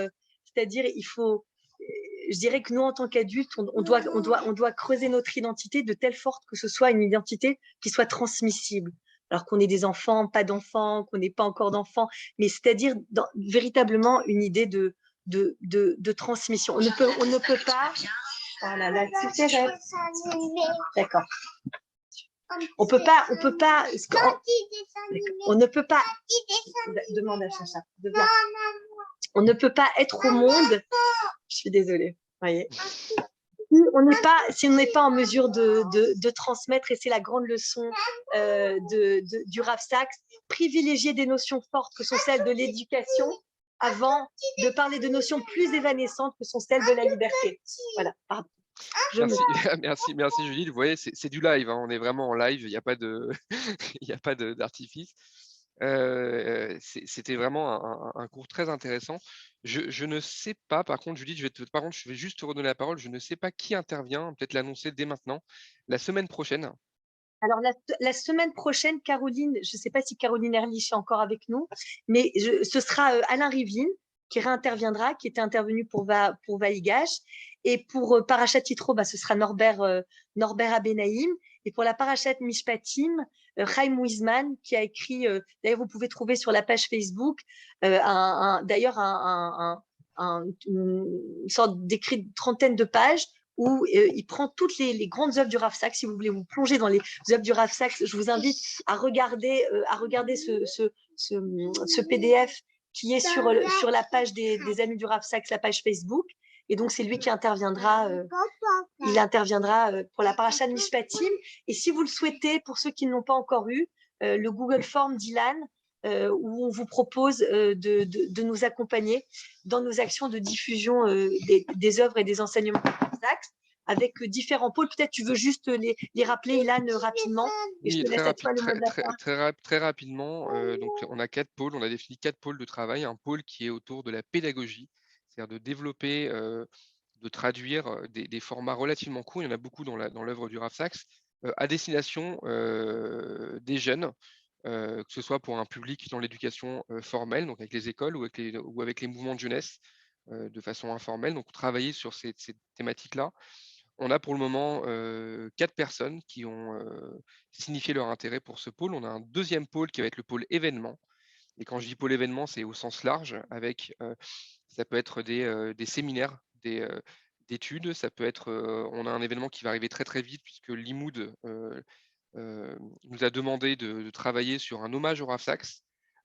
c'est-à-dire, je dirais que nous, en tant qu'adultes, on doit creuser notre identité de telle sorte que ce soit une identité qui soit transmissible. Alors qu'on ait des enfants, pas d'enfants, qu'on n'ait pas encore d'enfants, mais c'est-à-dire véritablement une idée de transmission. On ne peut pas. Voilà, la cigarette. D'accord. On ne peut pas. Demande à Chacha. On ne peut pas être au monde. Je suis désolée. Voyez. Si on n'est pas en mesure de transmettre, et c'est la grande leçon du Rav Sachs, privilégier des notions fortes que sont celles de l'éducation avant de parler de notions plus évanescentes que sont celles de la liberté. Voilà, pardon. Merci Julie. Vous voyez, c'est du live, hein. On est vraiment en live, il n'y a pas d'artifice. C'était vraiment un cours très intéressant. Je ne sais pas, par contre, Julie, je vais juste te redonner la parole. Je ne sais pas qui intervient, peut-être l'annoncer dès maintenant, la semaine prochaine. Alors, la semaine prochaine, Caroline, je ne sais pas si Caroline Erlich est encore avec nous, mais ce sera Alain Rivine qui réinterviendra, qui était intervenu pour Vaïgash. Et pour Parashat Yitro, ce sera Norbert Abenaïm. Et pour la Parashat Mishpatim, Chaim Wiesman, qui a écrit, d'ailleurs, vous pouvez trouver sur la page Facebook, d'ailleurs, une sorte d'écrit de 30aine de pages où il prend toutes les grandes œuvres du Rav Sachs. Si vous voulez vous plonger dans les œuvres du Rav Sachs, je vous invite à regarder ce PDF qui est sur la page des amis du Rav Sachs, la page Facebook. Et donc, c'est lui qui interviendra. Il interviendra pour la Parashat Mishpatim. Et si vous le souhaitez, pour ceux qui ne l'ont pas encore eu, le Google Form d'Ilan, où on vous propose de nous accompagner dans nos actions de diffusion des œuvres et des enseignements du Rav Sachs, avec différents pôles. Peut-être tu veux juste les rappeler, Ilan, rapidement. Et je te laisse à toi le mot de la fin. Très rapidement. Donc, on a 4 pôles. On a défini 4 pôles de travail. Un pôle qui est autour de la pédagogie, c'est-à-dire de développer, de traduire des formats relativement courts. Il y en a beaucoup dans l'œuvre du Rav Sachs, à destination des jeunes, que ce soit pour un public dans l'éducation formelle, donc avec les écoles ou avec les mouvements de jeunesse, de façon informelle. Donc, travailler sur ces thématiques-là. On a pour le moment 4 personnes qui ont signifié leur intérêt pour ce pôle. On a un deuxième pôle qui va être le pôle événement. Et quand je dis pôle événement, c'est au sens large, avec ça peut être des séminaires, d'études, ça peut être, on a un événement qui va arriver très très vite puisque l'IMOOD nous a demandé de travailler sur un hommage au Rav Saks.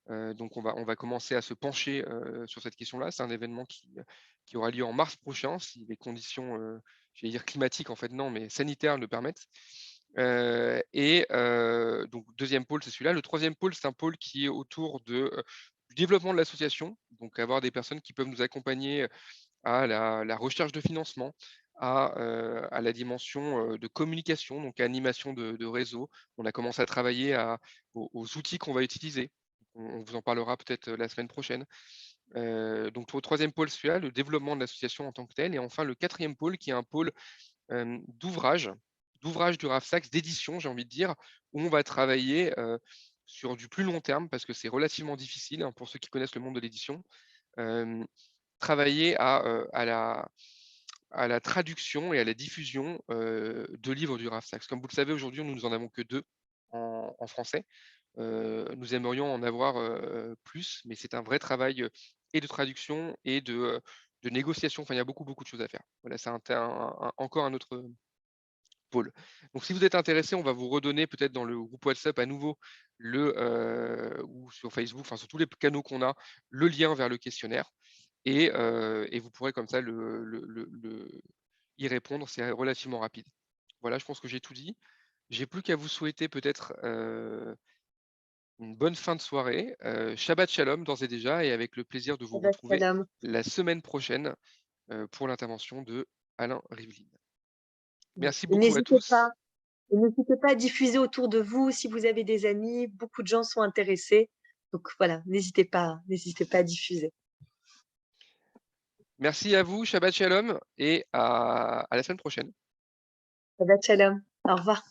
Donc on va commencer à se pencher sur cette question-là. C'est un événement qui aura lieu en mars prochain, si les conditions, j'allais dire climatiques, en fait non, mais sanitaires le permettent. Donc deuxième pôle, c'est celui-là. Le troisième pôle, c'est un pôle qui est autour du développement de l'association, donc avoir des personnes qui peuvent nous accompagner à la recherche de financement, à la dimension de communication, donc animation de réseau. On a commencé à travailler aux outils qu'on va utiliser. On vous en parlera peut-être la semaine prochaine. Donc le troisième pôle, c'est celui-là, le développement de l'association en tant que tel. Et enfin, le quatrième pôle, qui est un pôle d'ouvrage du Rav Saks, d'édition, j'ai envie de dire, où on va travailler sur du plus long terme, parce que c'est relativement difficile, hein, pour ceux qui connaissent le monde de l'édition, travailler à la traduction et à la diffusion de livres du Rav Saks. Comme vous le savez, aujourd'hui, nous n'en avons que 2 en français. Nous aimerions en avoir plus, mais c'est un vrai travail et de traduction et de négociation. Enfin, il y a beaucoup de choses à faire. Voilà, c'est encore un autre pôle. Donc, si vous êtes intéressé, on va vous redonner peut-être dans le groupe WhatsApp à nouveau ou sur Facebook, enfin sur tous les canaux qu'on a, le lien vers le questionnaire. Et vous pourrez comme ça y répondre. C'est relativement rapide. Voilà, je pense que j'ai tout dit. J'ai plus qu'à vous souhaiter peut-être une bonne fin de soirée. Shabbat Shalom d'ores et déjà, et avec le plaisir de vous Shabbat retrouver shalom. la semaine prochaine pour l'intervention de Alain Rivlin. Merci Et beaucoup à tous. n'hésitez pas à diffuser autour de vous si vous avez des amis. Beaucoup de gens sont intéressés. Donc voilà, n'hésitez pas à diffuser. Merci à vous, Shabbat Shalom, et à la semaine prochaine. Shabbat shalom. Au revoir.